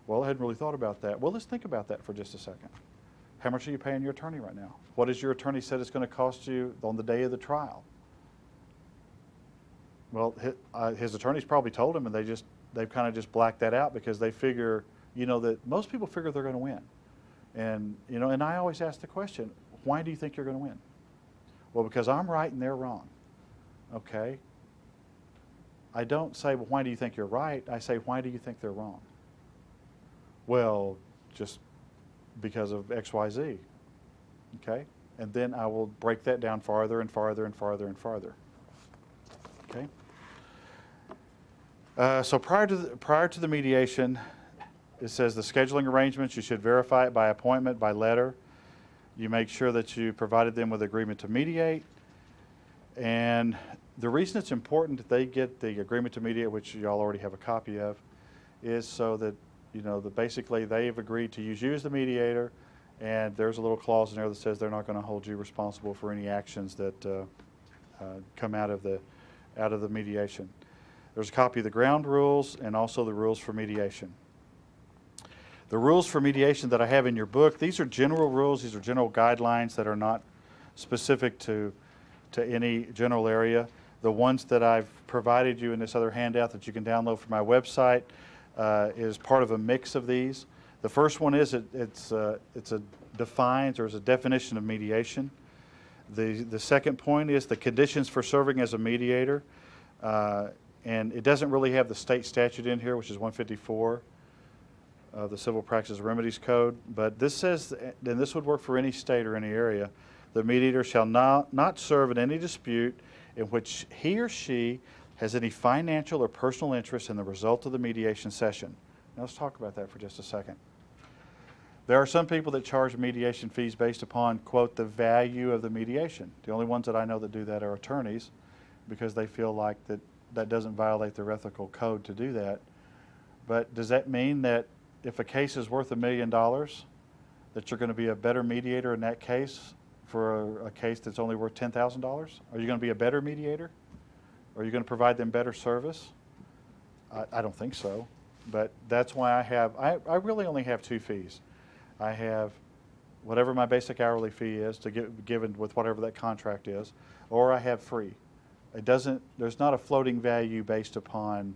Well, I hadn't really thought about that. Well, let's think about that for just a second. How much are you paying your attorney right now? What has your attorney said it's going to cost you on the day of the trial? Well, his attorney's probably told him, and they've kind of just blacked that out because they figure, you know, that most people figure they're going to win. And, you know, and I always ask the question, why do you think you're going to win? Well, because I'm right and they're wrong. Okay? I don't say, well, why do you think you're right? I say, why do you think they're wrong? Well, just because of X, Y, Z. Okay? And then I will break that down farther and farther and farther and farther. Okay? So prior to the mediation, it says the scheduling arrangements, you should verify it by appointment, by letter. You make sure that you provided them with agreement to mediate. And the reason it's important that they get the agreement to mediate, which you all already have a copy of, is so that, you know, that basically they've agreed to use you as the mediator, and there's a little clause in there that says they're not going to hold you responsible for any actions that come out of the mediation. There's a copy of the ground rules and also the rules for mediation. The rules for mediation that I have in your book, these are general rules, these are general guidelines that are not specific to any general area. The ones that I've provided you in this other handout that you can download from my website is part of a mix of these. The first one is it's a defines or is a definition of mediation. The second point is the conditions for serving as a mediator, and it doesn't really have the state statute in here, which is 154 of the Civil Practice Remedies Code, but this says, and this would work for any state or any area, the mediator shall not serve in any dispute in which he or she has any financial or personal interest in the result of the mediation session. Now let's talk about that for just a second. There are some people that charge mediation fees based upon, quote, the value of the mediation. The only ones that I know that do that are attorneys, because they feel like that doesn't violate their ethical code to do that. But does that mean that if a case is worth $1 million, that you're going to be a better mediator in that case for a case that's only worth $10,000? Are you going to be a better mediator? Are you going to provide them better service? I don't think so. But that's why I really only have two fees. I have whatever my basic hourly fee is to given with whatever that contract is, or I have free. There's not a floating value based upon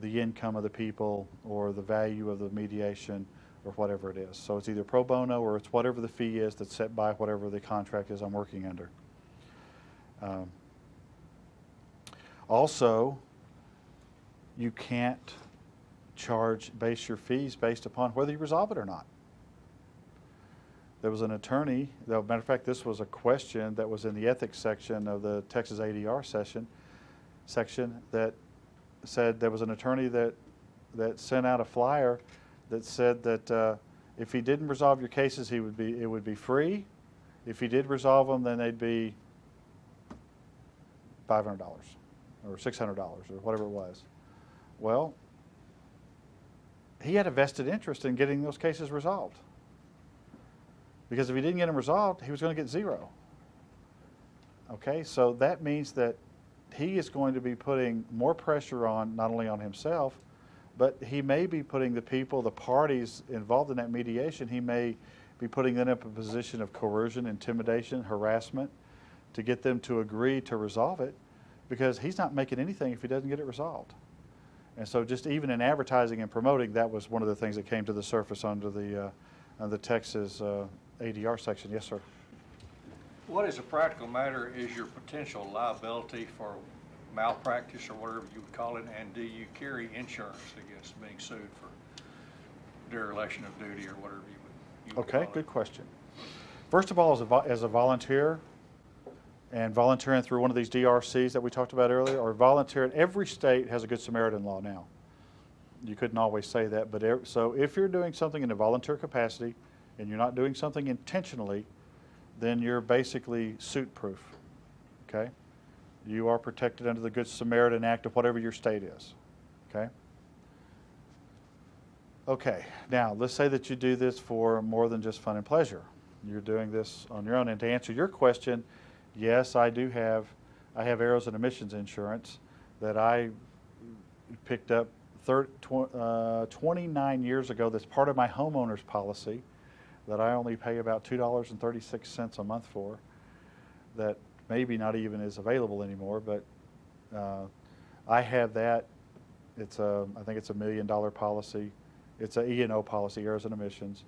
the income of the people or the value of the mediation or whatever it is. So it's either pro bono or it's whatever the fee is that's set by whatever the contract is I'm working under. Also, you can't base your fees based upon whether you resolve it or not. There was an attorney, though, matter of fact, this was a question that was in the ethics section of the Texas ADR section that said there was an attorney that sent out a flyer that said that if he didn't resolve your cases, it would be free. If he did resolve them, then they'd be $500 or $600 or whatever it was. Well, he had a vested interest in getting those cases resolved, because if he didn't get them resolved, he was going to get zero. Okay, so that means that he is going to be putting more pressure on, not only on himself, but he may be putting the parties involved in that mediation, he may be putting them in a position of coercion, intimidation, harassment to get them to agree to resolve it, because he's not making anything if he doesn't get it resolved. And so just even in advertising and promoting, that was one of the things that came to the surface under the Texas ADR section. Yes, sir. What, as a practical matter, is your potential liability for malpractice or whatever you would call it, and do you carry insurance against being sued for dereliction of duty or whatever you would call Okay, it? good question. First of all, as a volunteer, and volunteering through one of these DRCs that we talked about earlier, or volunteering, every state has a Good Samaritan law now. You couldn't always say that, but so if you're doing something in a volunteer capacity and you're not doing something intentionally, then you're basically suit-proof, okay? You are protected under the Good Samaritan Act of whatever your state is, okay? Okay, now let's say that you do this for more than just fun and pleasure. You're doing this on your own. And to answer your question, yes, I have errors and omissions insurance that I picked up 29 years ago. That's part of my homeowner's policy that I only pay about $2.36 a month for, that maybe not even is available anymore, but I have that. I think it's $1 million policy. It's an E&O policy, errors and omissions.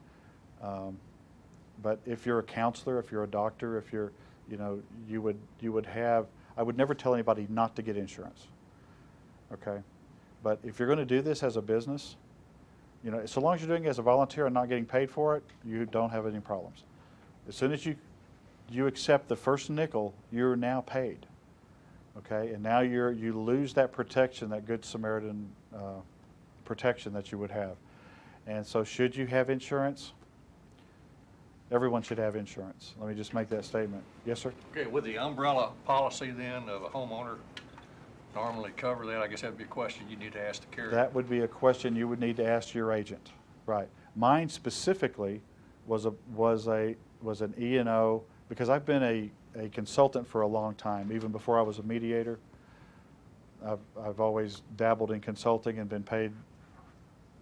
But if you're a counselor, if you're a doctor, if you're, you would have, I would never tell anybody not to get insurance, okay? But if you're going to do this as a business, so long as you're doing it as a volunteer and not getting paid for it, you don't have any problems. As soon as you accept the first nickel, you're now paid, okay? And now you lose that protection, that Good Samaritan protection that you would have. And so should you have insurance? Everyone should have insurance. Let me just make that statement. Yes, sir? Okay, would the umbrella policy then of a homeowner normally cover that? I guess that'd be a question you need to ask the carrier. That would be a question you would need to ask your agent. Right. Mine specifically was an E&O, because I've been a consultant for a long time, even before I was a mediator. I've always dabbled in consulting and been paid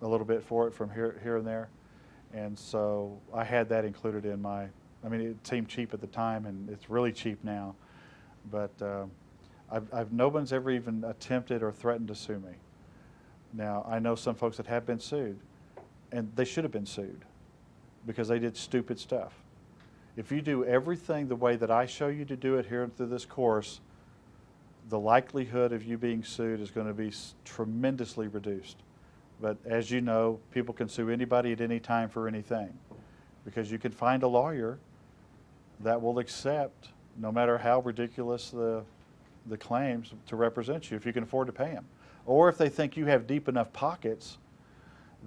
a little bit for it from here and there. And so I had that included in my, I mean, it seemed cheap at the time, and it's really cheap now. But no one's ever even attempted or threatened to sue me. Now, I know some folks that have been sued, and they should have been sued because they did stupid stuff. If you do everything the way that I show you to do it here through this course, the likelihood of you being sued is going to be tremendously reduced. But as you know, people can sue anybody at any time for anything, because you can find a lawyer that will accept, no matter how ridiculous the claims, to represent you if you can afford to pay them. Or if they think you have deep enough pockets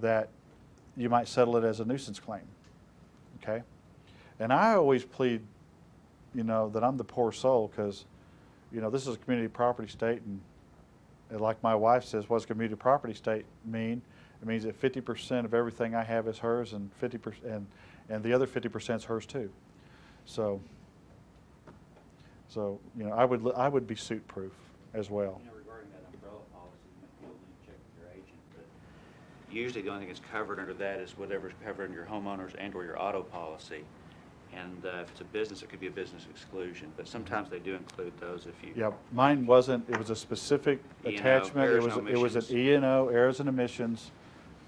that you might settle it as a nuisance claim. Okay? And I always plead, you know, that I'm the poor soul, because, you know, this is a community property state, and like my wife says, what does community property state mean? It means that 50% of everything I have is hers, and 50% and the other 50% is hers too. So you know, I would be suit proof as well. You know, regarding that umbrella policy, you'll need to check with your agent, but usually the only thing that's covered under that is whatever's covered under your homeowners and/or your auto policy. And if it's a business, it could be a business exclusion, but sometimes they do include those if you. Yeah, mine wasn't. It was a specific E&O, attachment. errors It and was an omissions. E&O, errors and omissions,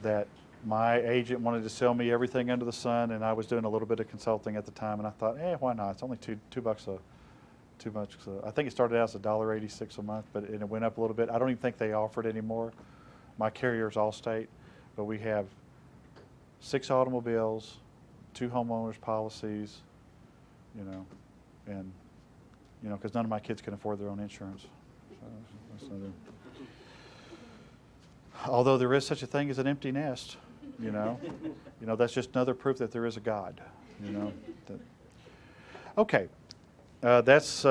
that my agent wanted to sell me everything under the sun, and I was doing a little bit of consulting at the time, and I thought, why not? It's only $2 too much. So I think it started out as $1.86 a month, but it went up a little bit. I don't even think they offer it anymore. My carrier's Allstate, but we have 6 automobiles, 2 homeowners policies, you know, and, you know, because none of my kids can afford their own insurance. So that's another. Although there is such a thing as an empty nest, you know, that's just another proof that there is a God, you know. Okay, that's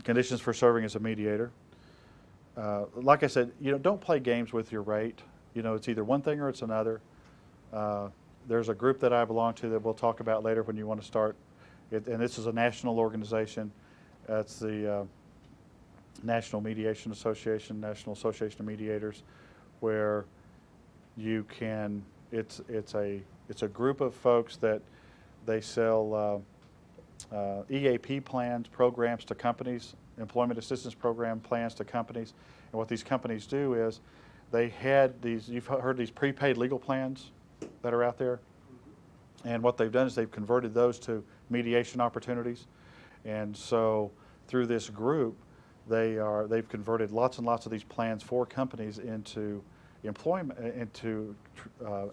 conditions for serving as a mediator. Like I said, you know, don't play games with your rate. You know, it's either one thing or it's another. There's a group that I belong to that we'll talk about later when you want to start. And this is a national organization. It's the National Mediation Association, National Association of Mediators, where you can. It's a group of folks that they sell EAP plans, programs to companies, employment assistance program plans to companies. And what these companies do is they had these. You've heard these prepaid legal plans that are out there, and what they've done is they've converted those to mediation opportunities. And so through this group, they've converted lots and lots of these plans for companies into employment,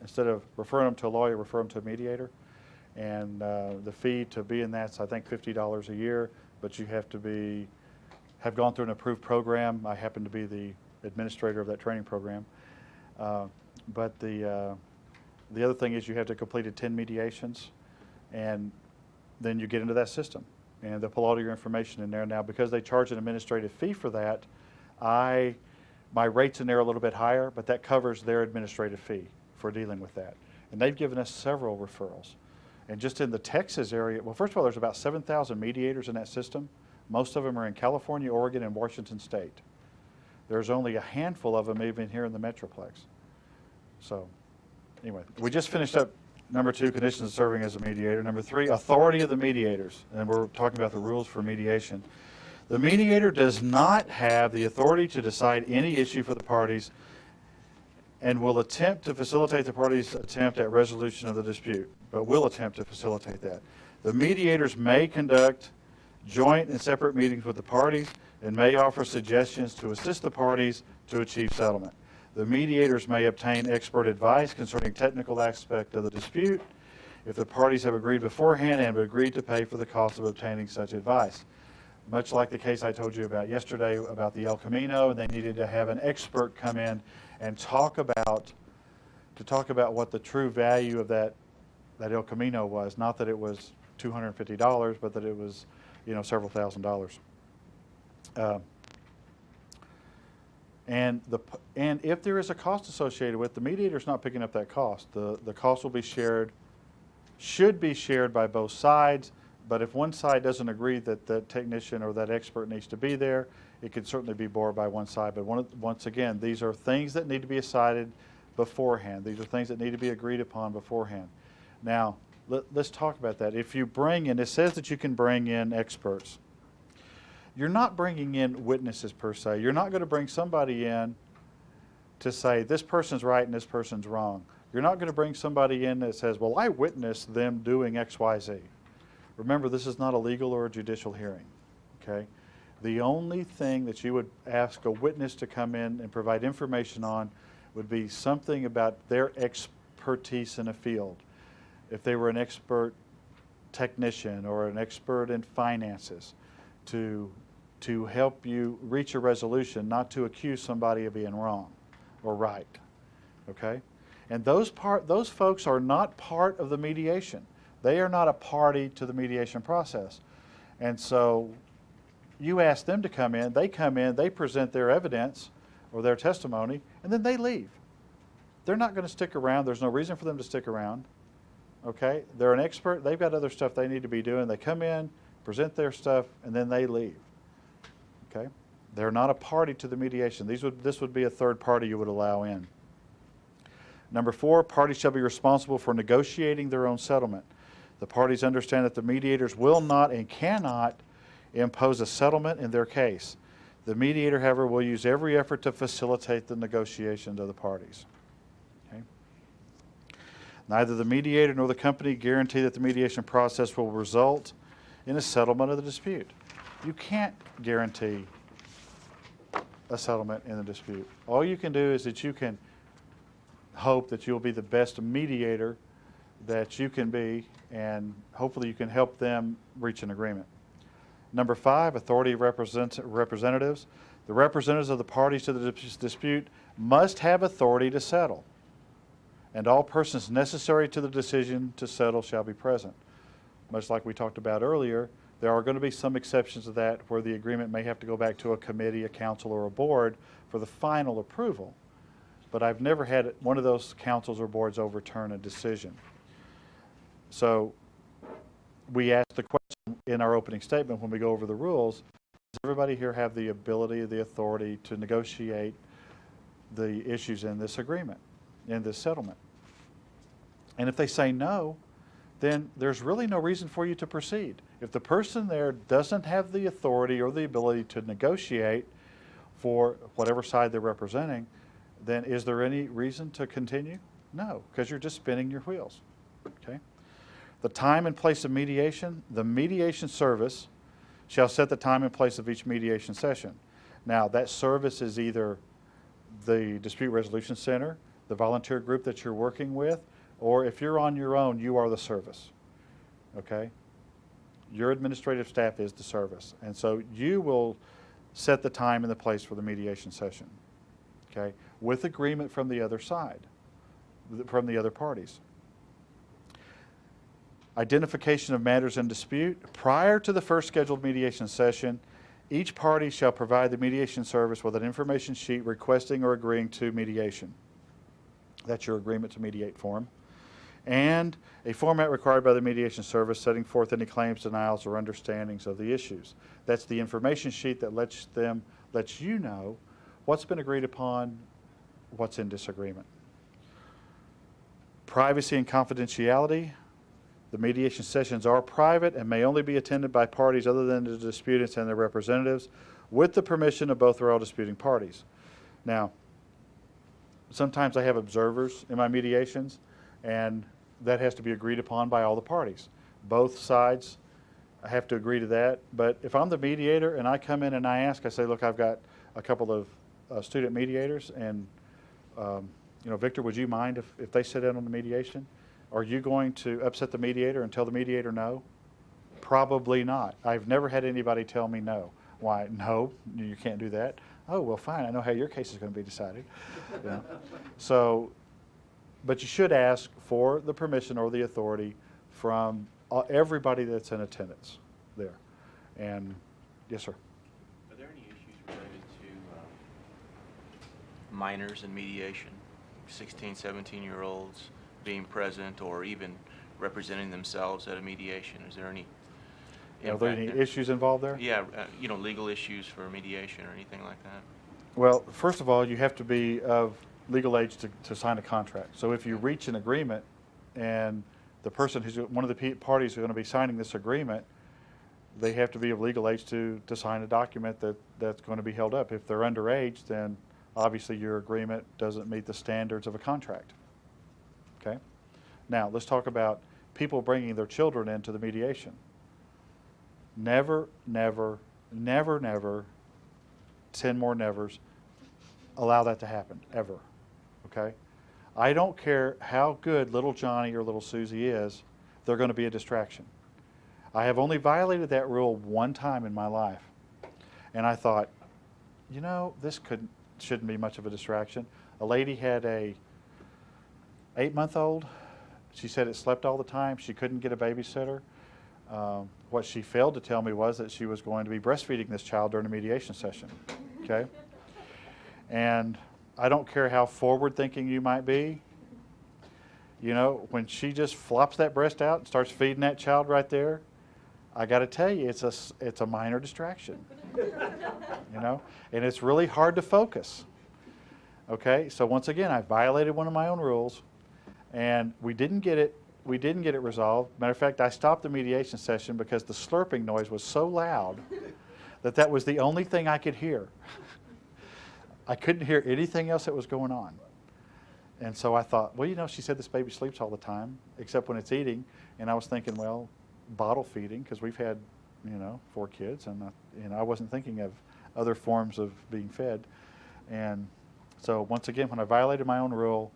instead of referring them to a lawyer, refer them to a mediator. And the fee to be in that's, I think, $50 a year, but you have to have gone through an approved program. I happen to be the administrator of that training program. But the other thing is you have to complete 10 mediations, and then you get into that system, and they'll pull all of your information in there. Now, because they charge an administrative fee for that, my rate's in there a little bit higher, but that covers their administrative fee for dealing with that. And they've given us several referrals. And just in the Texas area, well, first of all, there's about 7,000 mediators in that system. Most of them are in California, Oregon, and Washington State. There's only a handful of them even here in the Metroplex. So anyway, we just finished up number 2, conditions of serving as a mediator. Number 3, authority of the mediators. And we're talking about the rules for mediation. The mediator does not have the authority to decide any issue for the parties and will attempt to facilitate the parties' attempt at resolution of the dispute, but will attempt to facilitate that. The mediators may conduct joint and separate meetings with the parties and may offer suggestions to assist the parties to achieve settlement. The mediators may obtain expert advice concerning technical aspect of the dispute if the parties have agreed beforehand and have agreed to pay for the cost of obtaining such advice. Much like the case I told you about yesterday about the El Camino, they needed to have an expert come in and talk about what the true value of that El Camino was. Not that it was $250, but that it was, you know, several $1,000s. And if there is a cost associated with the mediator's not picking up that cost, the cost will be shared, should be shared by both sides. But if one side doesn't agree that the technician or that expert needs to be there, it could certainly be borne by one side. But once again, these are things that need to be decided beforehand. These are things that need to be agreed upon beforehand. Now, let's talk about that. If you bring in, it says that you can bring in experts. You're not bringing in witnesses per se. You're not going to bring somebody in to say this person's right and this person's wrong. You're not going to bring somebody in that says, well, I witnessed them doing X, Y, Z. Remember, this is not a legal or a judicial hearing, okay? The only thing that you would ask a witness to come in and provide information on would be something about their expertise in a field. If they were an expert technician or an expert in finances, to help you reach a resolution, not to accuse somebody of being wrong or right, okay? And those folks are not part of the mediation. They are not a party to the mediation process. And so you ask them to come in, they present their evidence or their testimony, and then they leave. They're not going to stick around. There's no reason for them to stick around, okay? They're an expert. They've got other stuff they need to be doing. They come in, present their stuff, and then they leave, okay? They're not a party to the mediation. This would be a third party you would allow in. Number 4, parties shall be responsible for negotiating their own settlement. The parties understand that the mediators will not and cannot impose a settlement in their case. The mediator, however, will use every effort to facilitate the negotiations of the parties. Okay? Neither the mediator nor the company guarantee that the mediation process will result in a settlement of the dispute. You can't guarantee a settlement in the dispute. All you can do is that you can hope that you'll be the best mediator that you can be, and hopefully you can help them reach an agreement. Number 5, authority representatives. The representatives of the parties to the dispute must have authority to settle, and all persons necessary to the decision to settle shall be present. Much like we talked about earlier, there are going to be some exceptions to that where the agreement may have to go back to a committee, a council, or a board for the final approval. But I've never had one of those councils or boards overturn a decision. So we asked the question in our opening statement when we go over the rules, does everybody here have the ability, the authority to negotiate the issues in this agreement, in this settlement? And if they say no, then there's really no reason for you to proceed. If the person there doesn't have the authority or the ability to negotiate for whatever side they're representing, then is there any reason to continue? No, because you're just spinning your wheels, okay? The time and place of mediation, the mediation service shall set the time and place of each mediation session. Now, that service is either the Dispute Resolution Center, the volunteer group that you're working with, or if you're on your own, you are the service, okay? Your administrative staff is the service, and so you will set the time and the place for the mediation session, okay, with agreement from the other side, from the other parties. Identification of matters in dispute. Prior to the first scheduled mediation session, each party shall provide the mediation service with an information sheet requesting or agreeing to mediation. That's your agreement to mediate form. And a format required by the mediation service setting forth any claims, denials, or understandings of the issues. That's the information sheet that lets you know what's been agreed upon, what's in disagreement. Privacy and confidentiality. The mediation sessions are private and may only be attended by parties other than the disputants and their representatives with the permission of both or all disputing parties. Now, sometimes I have observers in my mediations, and that has to be agreed upon by all the parties. Both sides have to agree to that. But if I'm the mediator and I come in and I say, look, I've got a couple of student mediators, and Victor, would you mind if they sit in on the mediation? Are you going to upset the mediator and tell the mediator no? Probably not. I've never had anybody tell me no. Why? No, you can't do that. Oh, well, fine. I know how your case is going to be decided. So, but you should ask for the permission or the authority from everybody that's in attendance there. And yes, sir. Are there any issues related to minors in mediation, 16, 17-year-olds being present or even representing themselves at a mediation? Is there any Are there any issues involved there? Yeah, legal issues for mediation or anything like that? Well, first of all, you have to be of legal age to sign a contract. So if you reach an agreement and the person who's one of the parties who are going to be signing this agreement, they have to be of legal age to sign a document that's going to be held up. If they're underage, then obviously your agreement doesn't meet the standards of a contract. Okay? Now, let's talk about people bringing their children into the mediation. Never, never, never, never, 10 more nevers, allow that to happen, ever. Okay? I don't care how good little Johnny or little Susie is, they're going to be a distraction. I have only violated that rule one time in my life. And I thought, you know, this shouldn't be much of a distraction. A lady had a 8-month-old. She said it slept all the time. She couldn't get a babysitter. What she failed to tell me was that she was going to be breastfeeding this child during a mediation session. Okay? And I don't care how forward-thinking you might be. You know, when she just flops that breast out and starts feeding that child right there, I got to tell you, it's a minor distraction. You know, and it's really hard to focus. Okay, so once again, I violated one of my own rules, and we didn't get it resolved. Matter of fact, I stopped the mediation session because the slurping noise was so loud that was the only thing I could hear. I couldn't hear anything else that was going on. And so I thought, well, you know, she said this baby sleeps all the time, except when it's eating. And I was thinking, well, bottle feeding, because we've had, you know, 4 kids, and I wasn't thinking of other forms of being fed. And so once again, when I violated my own rule,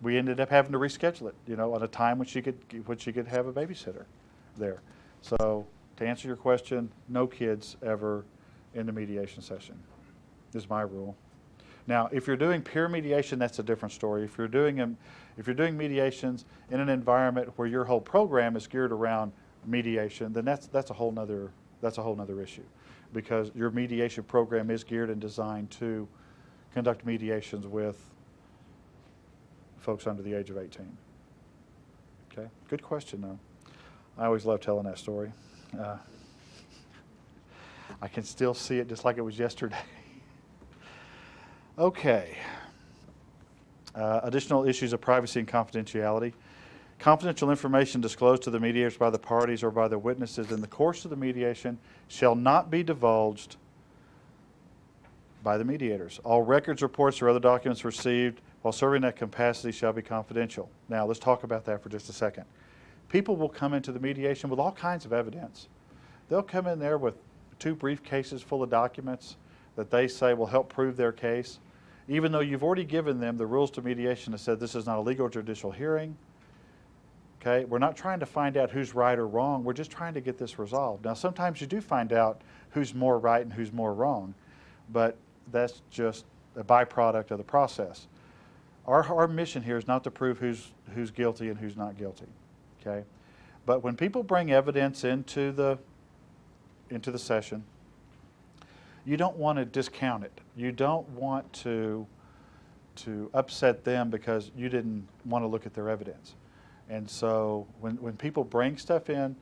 we ended up having to reschedule it, you know, at a time when she could have a babysitter there. So to answer your question, no kids ever in the mediation session is my rule. Now, if you're doing peer mediation, that's a different story. If you're doing mediations in an environment where your whole program is geared around mediation, then that's a whole nother issue, because your mediation program is geared and designed to conduct mediations with folks under the age of 18. Okay, good question though. I always love telling that story. I can still see it just like it was yesterday. Okay. Additional issues of privacy and confidentiality. Confidential information disclosed to the mediators by the parties or by the witnesses in the course of the mediation shall not be divulged by the mediators. All records, reports, or other documents received while serving that capacity shall be confidential. Now, let's talk about that for just a second. People will come into the mediation with all kinds of evidence. They'll come in there with 2 briefcases full of documents that they say will help prove their case, even though you've already given them the rules to mediation that said this is not a legal or judicial hearing. Okay, we're not trying to find out who's right or wrong. We're just trying to get this resolved. Now, sometimes you do find out who's more right and who's more wrong, but that's just a byproduct of the process. Our mission here is not to prove who's guilty and who's not guilty. Okay, but when people bring evidence into the session, you don't want to discount it. You don't want to upset them because you didn't want to look at their evidence. And so when people bring stuff in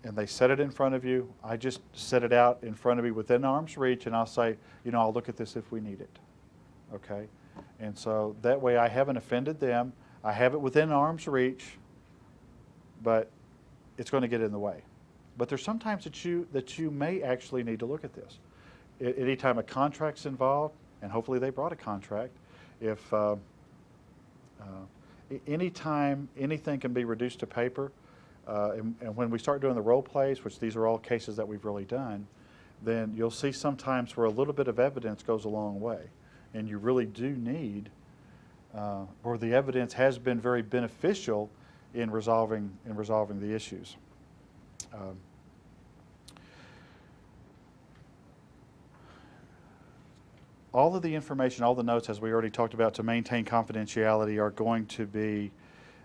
and they set it in front of you, I just set it out in front of you within arm's reach, and I'll say, you know, I'll look at this if we need it. Okay? And so that way I haven't offended them. I have it within arm's reach, but it's going to get in the way. But there's sometimes that you may actually need to look at this. Anytime a contract's involved, and hopefully they brought a contract, if anytime anything can be reduced to paper, and when we start doing the role plays, which these are all cases that we've really done, then you'll see sometimes where a little bit of evidence goes a long way, and you really do need, or the evidence has been very beneficial in resolving the issues. All of the information, all the notes, as we already talked about, to maintain confidentiality are going to be,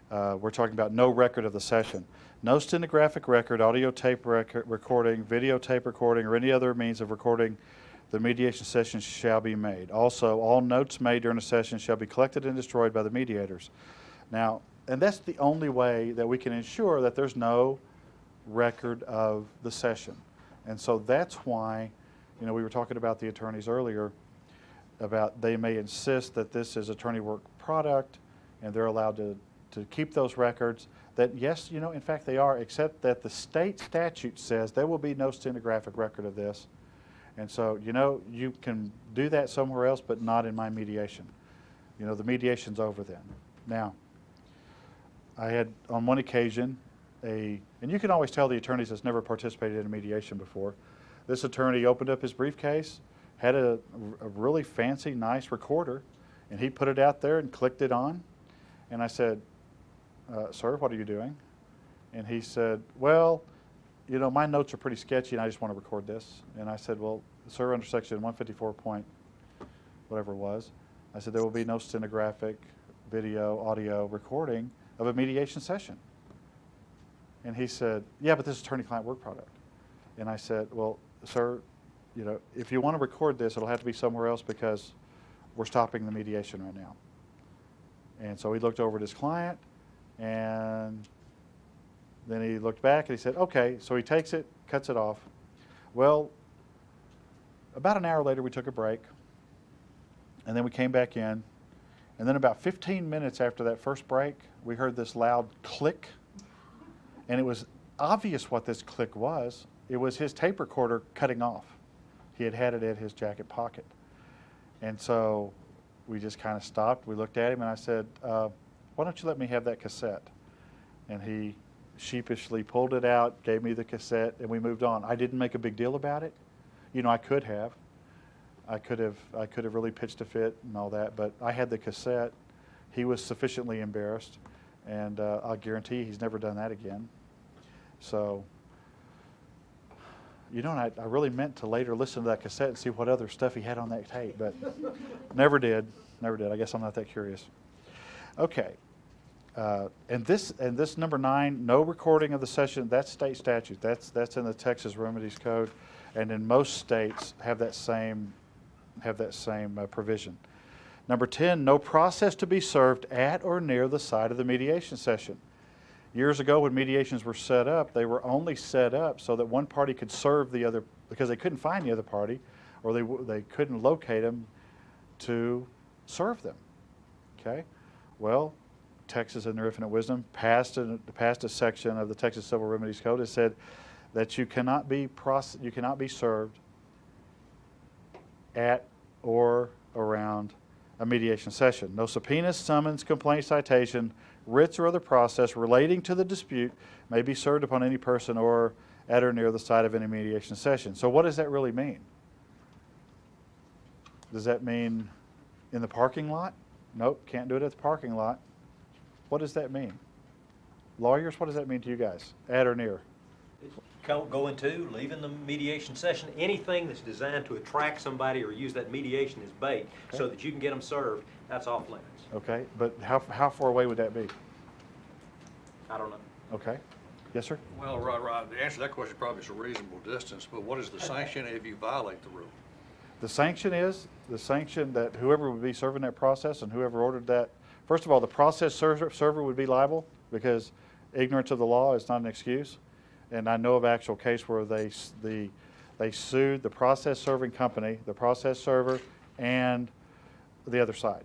we're talking about no record of the session. No stenographic record, audio tape recording, videotape recording, or any other means of recording the mediation session shall be made. Also, all notes made during a session shall be collected and destroyed by the mediators. Now, and that's the only way that we can ensure that there's no record of the session. And so that's why, you know, we were talking about the attorneys earlier. they may insist that this is attorney work product, and they're allowed to keep those records. That yes, in fact they are, except that the state statute says there will be no stenographic record of this. And so, you can do that somewhere else, but not in my mediation. The mediation's over then. Now, I had on one occasion and you can always tell the attorneys that's never participated in a mediation before. This attorney opened up his briefcase, had a really fancy, nice recorder, and he put it out there and clicked it on. And I said, sir, what are you doing? And he said, well, my notes are pretty sketchy and I just want to record this. And I said, well, sir, under section 154 point whatever it was, I said there will be no stenographic, video, audio recording of a mediation session. And he said, yeah, but this is attorney-client work product. And I said, well, sir, if you want to record this, it'll have to be somewhere else because we're stopping the mediation right now. And so he looked over at his client, and then he looked back and he said, okay. So he takes it, cuts it off. Well, about an hour later, we took a break, and then we came back in. And then about 15 minutes after that first break, we heard this loud click. And it was obvious what this click was. It was his tape recorder cutting off. He had it in his jacket pocket. And so we just kind of stopped. We looked at him, and I said, why don't you let me have that cassette? And he sheepishly pulled it out, gave me the cassette, and we moved on. I didn't make a big deal about it. I could have. I could have really pitched a fit and all that, but I had the cassette. He was sufficiently embarrassed, and I'll guarantee he's never done that again. So, and I really meant to later listen to that cassette and see what other stuff he had on that tape, but never did. Never did. I guess I'm not that curious. Okay. And this number 9, no recording of the session. That's state statute. That's in the Texas Remedies Code, and in most states have that same provision. Number 10, no process to be served at or near the site of the mediation session. Years ago, when mediations were set up, they were only set up so that one party could serve the other, because they couldn't find the other party, or they couldn't locate them to serve them. Okay? Well, Texas, in their infinite wisdom, passed a section of the Texas Civil Remedies Code that said that you cannot be served at or around a mediation session. No subpoenas, summons, complaint, citation, writs, or other process relating to the dispute may be served upon any person or at or near the site of any mediation session. So what does that really mean? Does that mean in the parking lot? Nope, can't do it at the parking lot. What does that mean? Lawyers, what does that mean to you guys? At or near? Going to, leaving the mediation session, anything that's designed to attract somebody or use that mediation as bait so that you can get them served, that's off limits. Okay, but how far away would that be? I don't know. Okay. Yes, sir? Well, right. The answer to that question probably is a reasonable distance, but what is the sanction if you violate the rule? The sanction that whoever would be serving that process and whoever ordered that, first of all, the process server would be liable because ignorance of the law is not an excuse. And I know of actual case where they sued the process serving company, the process server, and the other side.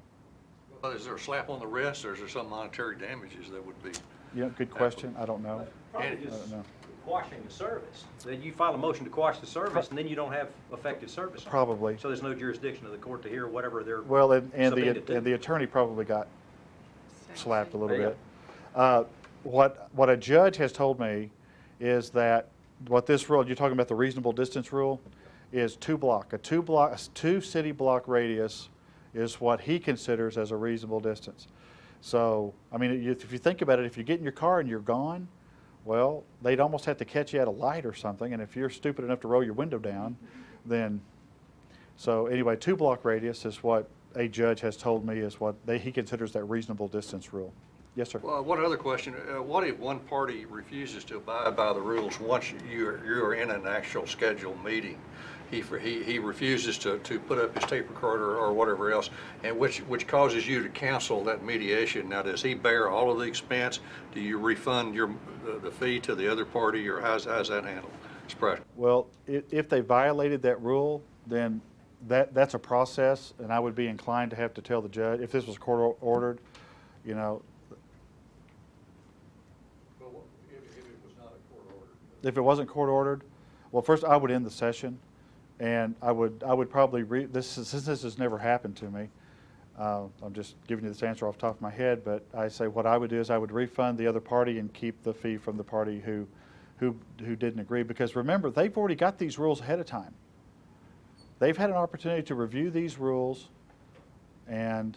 Well, is there a slap on the wrist, or is there some monetary damages that would be? Yeah, good question. I don't know. Probably I just don't know. quashing the service. Then you file a motion to quash the service, and then you don't have effective service. Probably. So there's no jurisdiction of the court to hear whatever they're Well, and subpoenaed to. the attorney probably got slapped a little There bit. What a judge has told me is that what this rule, you're talking about the reasonable distance rule, is 2 block. A 2 city block radius is what he considers as a reasonable distance. So, I mean, if you think about it, if you get in your car and you're gone, well, they'd almost have to catch you at a light or something, and if you're stupid enough to roll your window down, then, so anyway, 2 block radius is what a judge has told me is what he considers that reasonable distance rule. Yes, sir. Well, one other question. What if one party refuses to abide by the rules once you're in an actual scheduled meeting? He refuses to put up his tape recorder or whatever else, and which causes you to cancel that mediation. Now, does he bear all of the expense? Do you refund the fee to the other party, or how's that handled? It's practical. Well, if they violated that rule, then that's a process, and I would be inclined to have to tell the judge, if this was court ordered, you know, But if it was not a court order? if it wasn't court ordered, well, first I would end the session, and I would probably since this has never happened to me, I'm just giving you this answer off the top of my head, but I say what I would do is I would refund the other party and keep the fee from the party who didn't agree, because remember, they've already got these rules ahead of time. They've had an opportunity to review these rules, and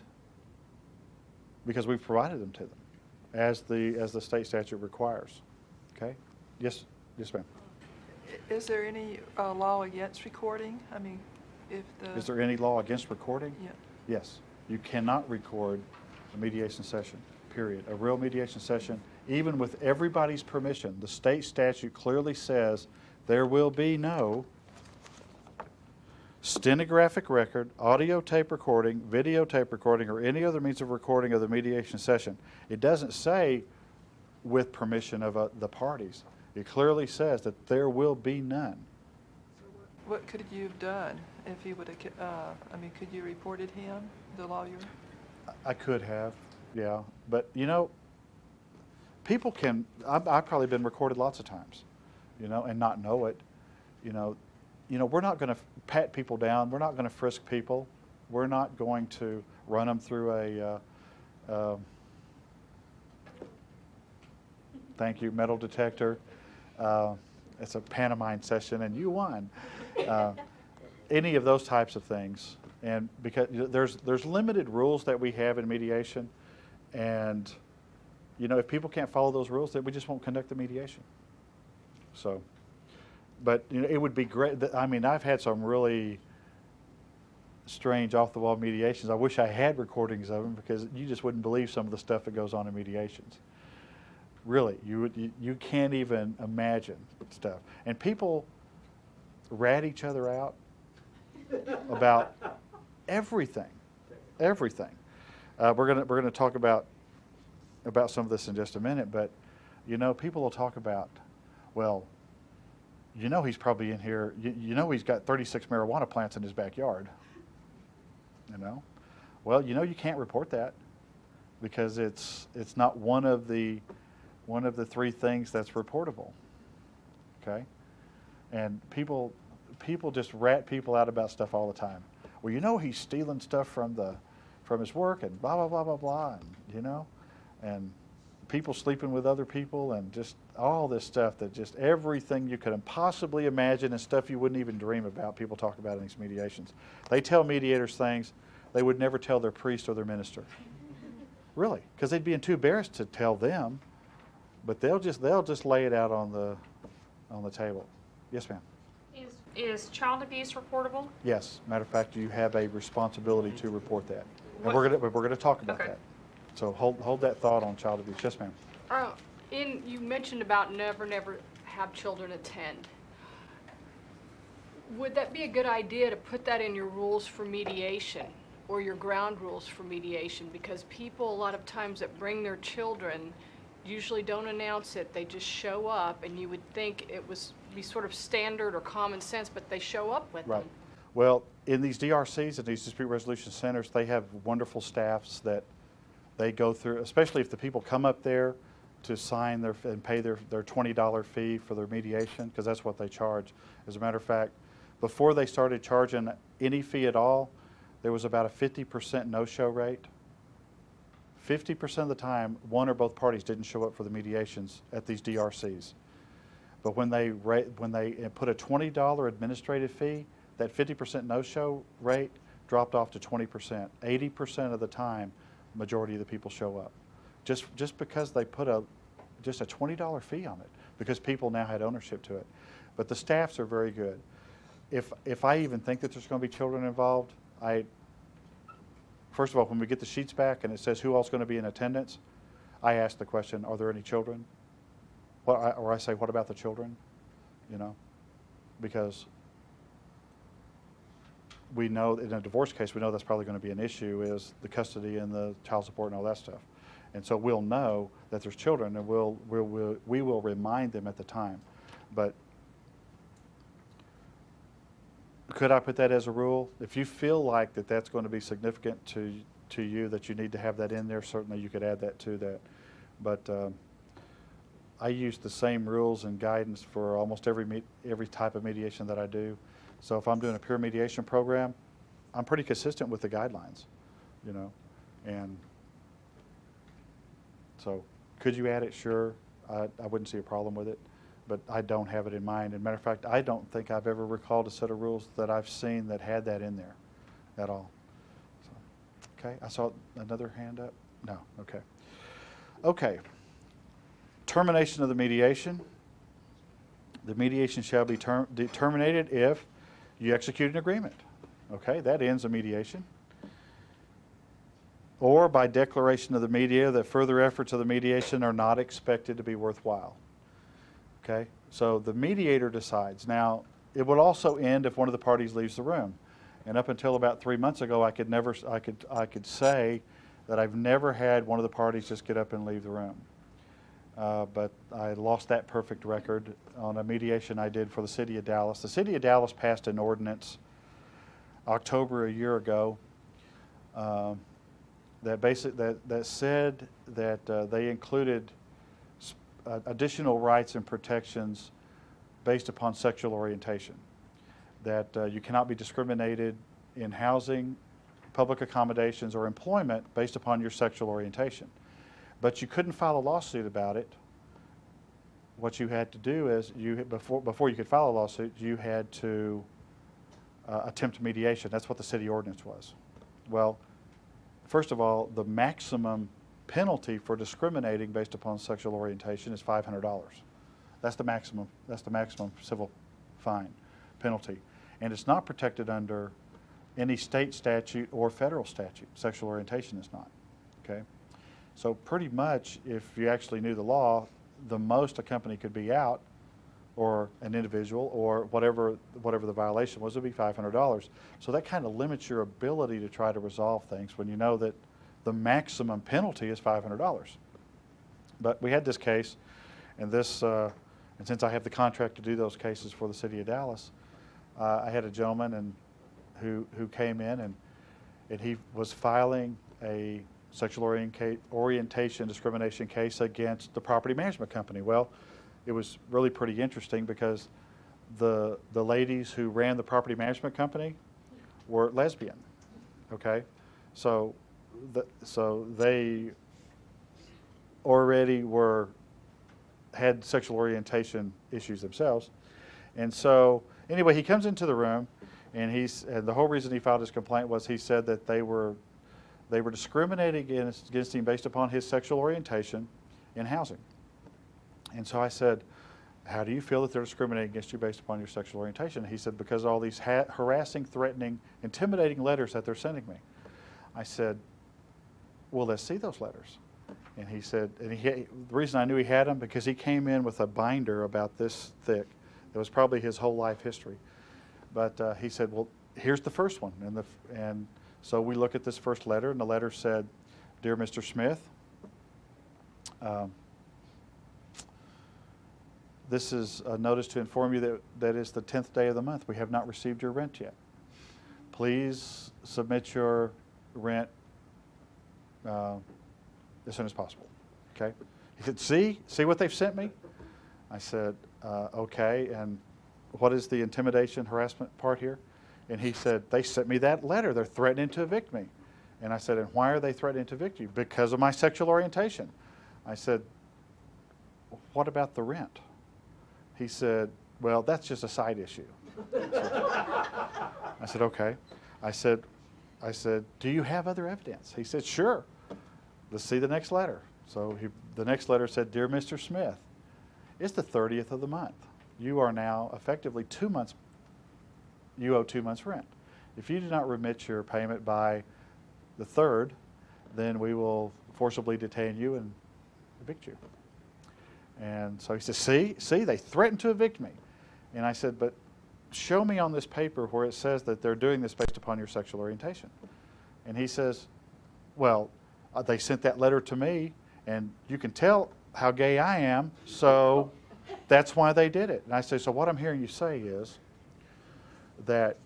because we've provided them to them as the state statute requires. Okay? Yes, ma'am. Is there any law against recording? I mean, if the... Is there any law against recording? Yeah. Yes. You cannot record a mediation session, period. A real mediation session, even with everybody's permission. The state statute clearly says there will be no stenographic record, audio tape recording, videotape recording, or any other means of recording of the mediation session. It doesn't say with permission of the parties. It clearly says that there will be none. What could you have done if he would have, I mean, could you reported him, the lawyer? I could have, yeah. But, you know, people can, I've probably been recorded lots of times, you know, and not know it. You know, we're not going to pat people down. We're not going to frisk people. We're not going to run them through a, thank you, metal detector. It's a pantomime session, and you won. Any of those types of things. And because there's limited rules that we have in mediation, and you know, if people can't follow those rules, then we just won't conduct the mediation. So, but you know, it would be great. I mean, I've had some really strange off-the-wall mediations. I wish I had recordings of them, because you just wouldn't believe some of the stuff that goes on in mediations. Really, you can't even imagine stuff. And people rat each other out about everything. We're gonna talk about some of this in just a minute, but you know, people will talk about, well, you know, he's probably in here. You know, he's got 36 marijuana plants in his backyard. You know, well, you know, you can't report that because it's not one of the three things that's reportable. Okay, and people just rat people out about stuff all the time. Well, you know, he's stealing stuff from his work, and blah blah blah blah blah, and you know, and people sleeping with other people, and just all this stuff, that just everything you could possibly imagine, and stuff you wouldn't even dream about, people talk about in these mediations. They tell mediators things they would never tell their priest or their minister. Really, because they'd be too embarrassed to tell them, but they'll just lay it out on the table. Yes, ma'am. Is child abuse reportable? Yes. Matter of fact, you have a responsibility to report that, and What- we're gonna talk about Okay. that. So hold that thought on child abuse. Yes, ma'am. You mentioned about never have children attend. Would that be a good idea to put that in your rules for mediation or your ground rules for mediation? Because people, a lot of times, that bring their children usually don't announce it. They just show up, and you would think it was be sort of standard or common sense, but they show up with Right. them. Well, in these DRCs and these dispute resolution centers, they have wonderful staffs that they go through, especially if the people come up there to sign and pay their $20 fee for their mediation, because that's what they charge. As a matter of fact, before they started charging any fee at all, there was about a 50% no-show rate. 50% of the time, one or both parties didn't show up for the mediations at these DRCs. But when they put a $20 administrative fee, that 50% no-show rate dropped off to 20%. 80% of the time, majority of the people show up, just because they put just a $20 fee on it, because people now had ownership to it. But the staffs are very good. If I even think that there's going to be children involved, first of all, when we get the sheets back and it says who else is going to be in attendance, I ask the question, are there any children? Or I say, what about the children? You know, because we know in a divorce case, we know that's probably going to be an issue, is the custody and the child support and all that stuff. And so we'll know that there's children, and we will remind them at the time. But Could I put that as a rule? If you feel like that's going to be significant to you, that you need to have that in there, certainly you could add that to that. But I use the same rules and guidance for almost every type of mediation that I do. So if I'm doing a pure mediation program, I'm pretty consistent with the guidelines, you know. And so could you add it? Sure. I wouldn't see a problem with it, but I don't have it in mind. As a matter of fact, I don't think I've ever recalled a set of rules that I've seen that had that in there at all. So, okay, I saw another hand up. No, okay. Okay. Termination of the mediation. The mediation shall be terminated if you execute an agreement. Okay, that ends a mediation. Or by declaration of the mediator that further efforts of the mediation are not expected to be worthwhile. Okay, so the mediator decides. Now, it would also end if one of the parties leaves the room. And up until about 3 months ago, I could say that I've never had one of the parties just get up and leave the room. But I lost that perfect record on a mediation I did for the City of Dallas. The City of Dallas passed an ordinance October a year ago that said that they included additional rights and protections based upon sexual orientation. That you cannot be discriminated in housing, public accommodations, or employment based upon your sexual orientation. But you couldn't file a lawsuit about it. What you had to do is, before you could file a lawsuit, you had to attempt mediation. That's what the city ordinance was. Well, first of all, the maximum penalty for discriminating based upon sexual orientation is $500. That's the maximum. That's the maximum civil fine penalty, and it's not protected under any state statute or federal statute. Sexual orientation is not. Okay. So pretty much, if you actually knew the law, the most a company could be out, or an individual, or whatever the violation was, would be $500. So that kind of limits your ability to try to resolve things when you know that the maximum penalty is $500. But we had this case, and and since I have the contract to do those cases for the City of Dallas, I had a gentleman who came in and he was filing a sexual orientation discrimination case against the property management company. Well, it was really pretty interesting because the ladies who ran the property management company were lesbian. Okay, so they already had sexual orientation issues themselves, and so anyway, he comes into the room, and the whole reason he filed his complaint was he said that they were discriminating against him based upon his sexual orientation in housing. And so I said, how do you feel that they're discriminating against you based upon your sexual orientation? He said, because of all these harassing, threatening, intimidating letters that they're sending me. I said, well, let's see those letters. And he said, the reason I knew he had them, because he came in with a binder about this thick. It was probably his whole life history. But he said, well, here's the first one. And so we look at this first letter, and the letter said, Dear Mr. Smith, this is a notice to inform you that it's the 10th day of the month. We have not received your rent yet. Please submit your rent as soon as possible. Okay? He said, see what they've sent me? I said, okay, and what is the intimidation, harassment part here? And he said, they sent me that letter. They're threatening to evict me. And I said, and why are they threatening to evict you? Because of my sexual orientation. I said, what about the rent? He said, well, that's just a side issue. I said, okay. I said, do you have other evidence? He said, sure. Let's see the next letter. So the next letter said, Dear Mr. Smith, it's the 30th of the month. You are now effectively 2 months. You owe 2 months' rent. If you do not remit your payment by the 3rd, then we will forcibly detain you and evict you. And so he says, see, they threatened to evict me. And I said, but show me on this paper where it says that they're doing this based upon your sexual orientation. And he says, well, they sent that letter to me, and you can tell how gay I am, so that's why they did it. And I say, so what I'm hearing you say is that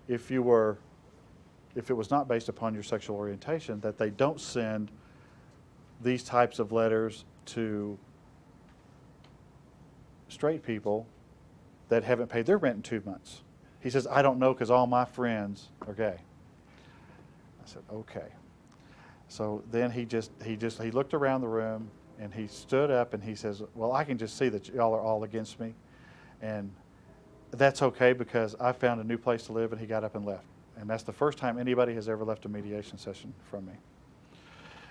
if it was not based upon your sexual orientation, that they don't send these types of letters to straight people that haven't paid their rent in 2 months. He says, I don't know because all my friends are gay. I said, okay. So then he looked around the room and he stood up and he says, well, I can just see that y'all are all against me. And that's okay because I found a new place to live, and he got up and left. And that's the first time anybody has ever left a mediation session from me.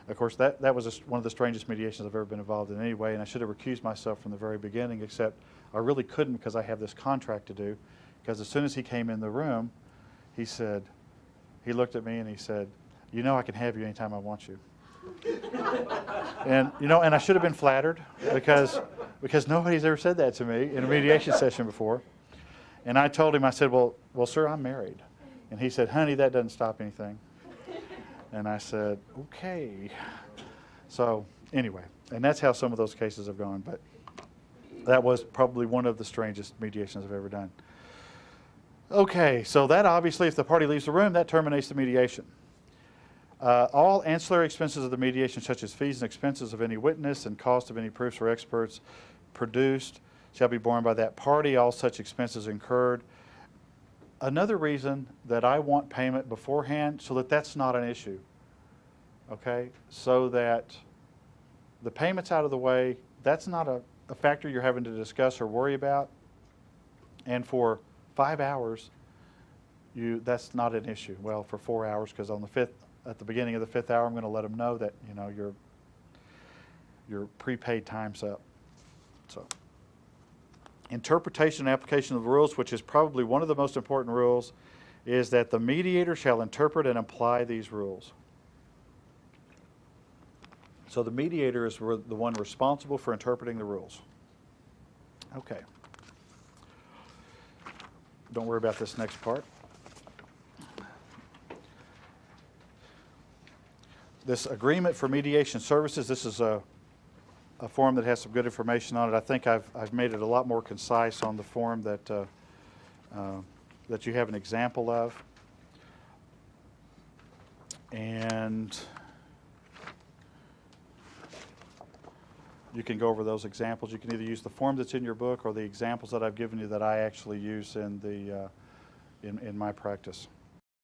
Of course, that was one of the strangest mediations I've ever been involved in anyway, and I should have recused myself from the very beginning, except I really couldn't because I have this contract to do. Because as soon as he came in the room, he looked at me and he said, you know I can have you anytime I want you. And I should have been flattered because nobody's ever said that to me in a mediation session before. And I told him, I said, well, sir, I'm married. And he said, honey, that doesn't stop anything. And I said, okay. So anyway, and that's how some of those cases have gone. But that was probably one of the strangest mediations I've ever done. Okay, so that obviously, if the party leaves the room, that terminates the mediation. All ancillary expenses of the mediation, such as fees and expenses of any witness and cost of any proofs or experts produced, shall be borne by that party, all such expenses incurred. Another reason that I want payment beforehand, so that that's not an issue, okay? So that the payment's out of the way, that's not a factor you're having to discuss or worry about. And for 5 hours, that's not an issue. Well, for 4 hours, because at the beginning of the 5th hour, I'm going to let them know that your prepaid time's up. So, interpretation and application of the rules, which is probably one of the most important rules, is that the mediator shall interpret and apply these rules. So the mediator is the one responsible for interpreting the rules. Okay. Don't worry about this next part. This agreement for mediation services, this is a form that has some good information on it. I think I've made it a lot more concise on the form that you have an example of. And you can go over those examples. You can either use the form that's in your book or the examples that I've given you that I actually use in my practice.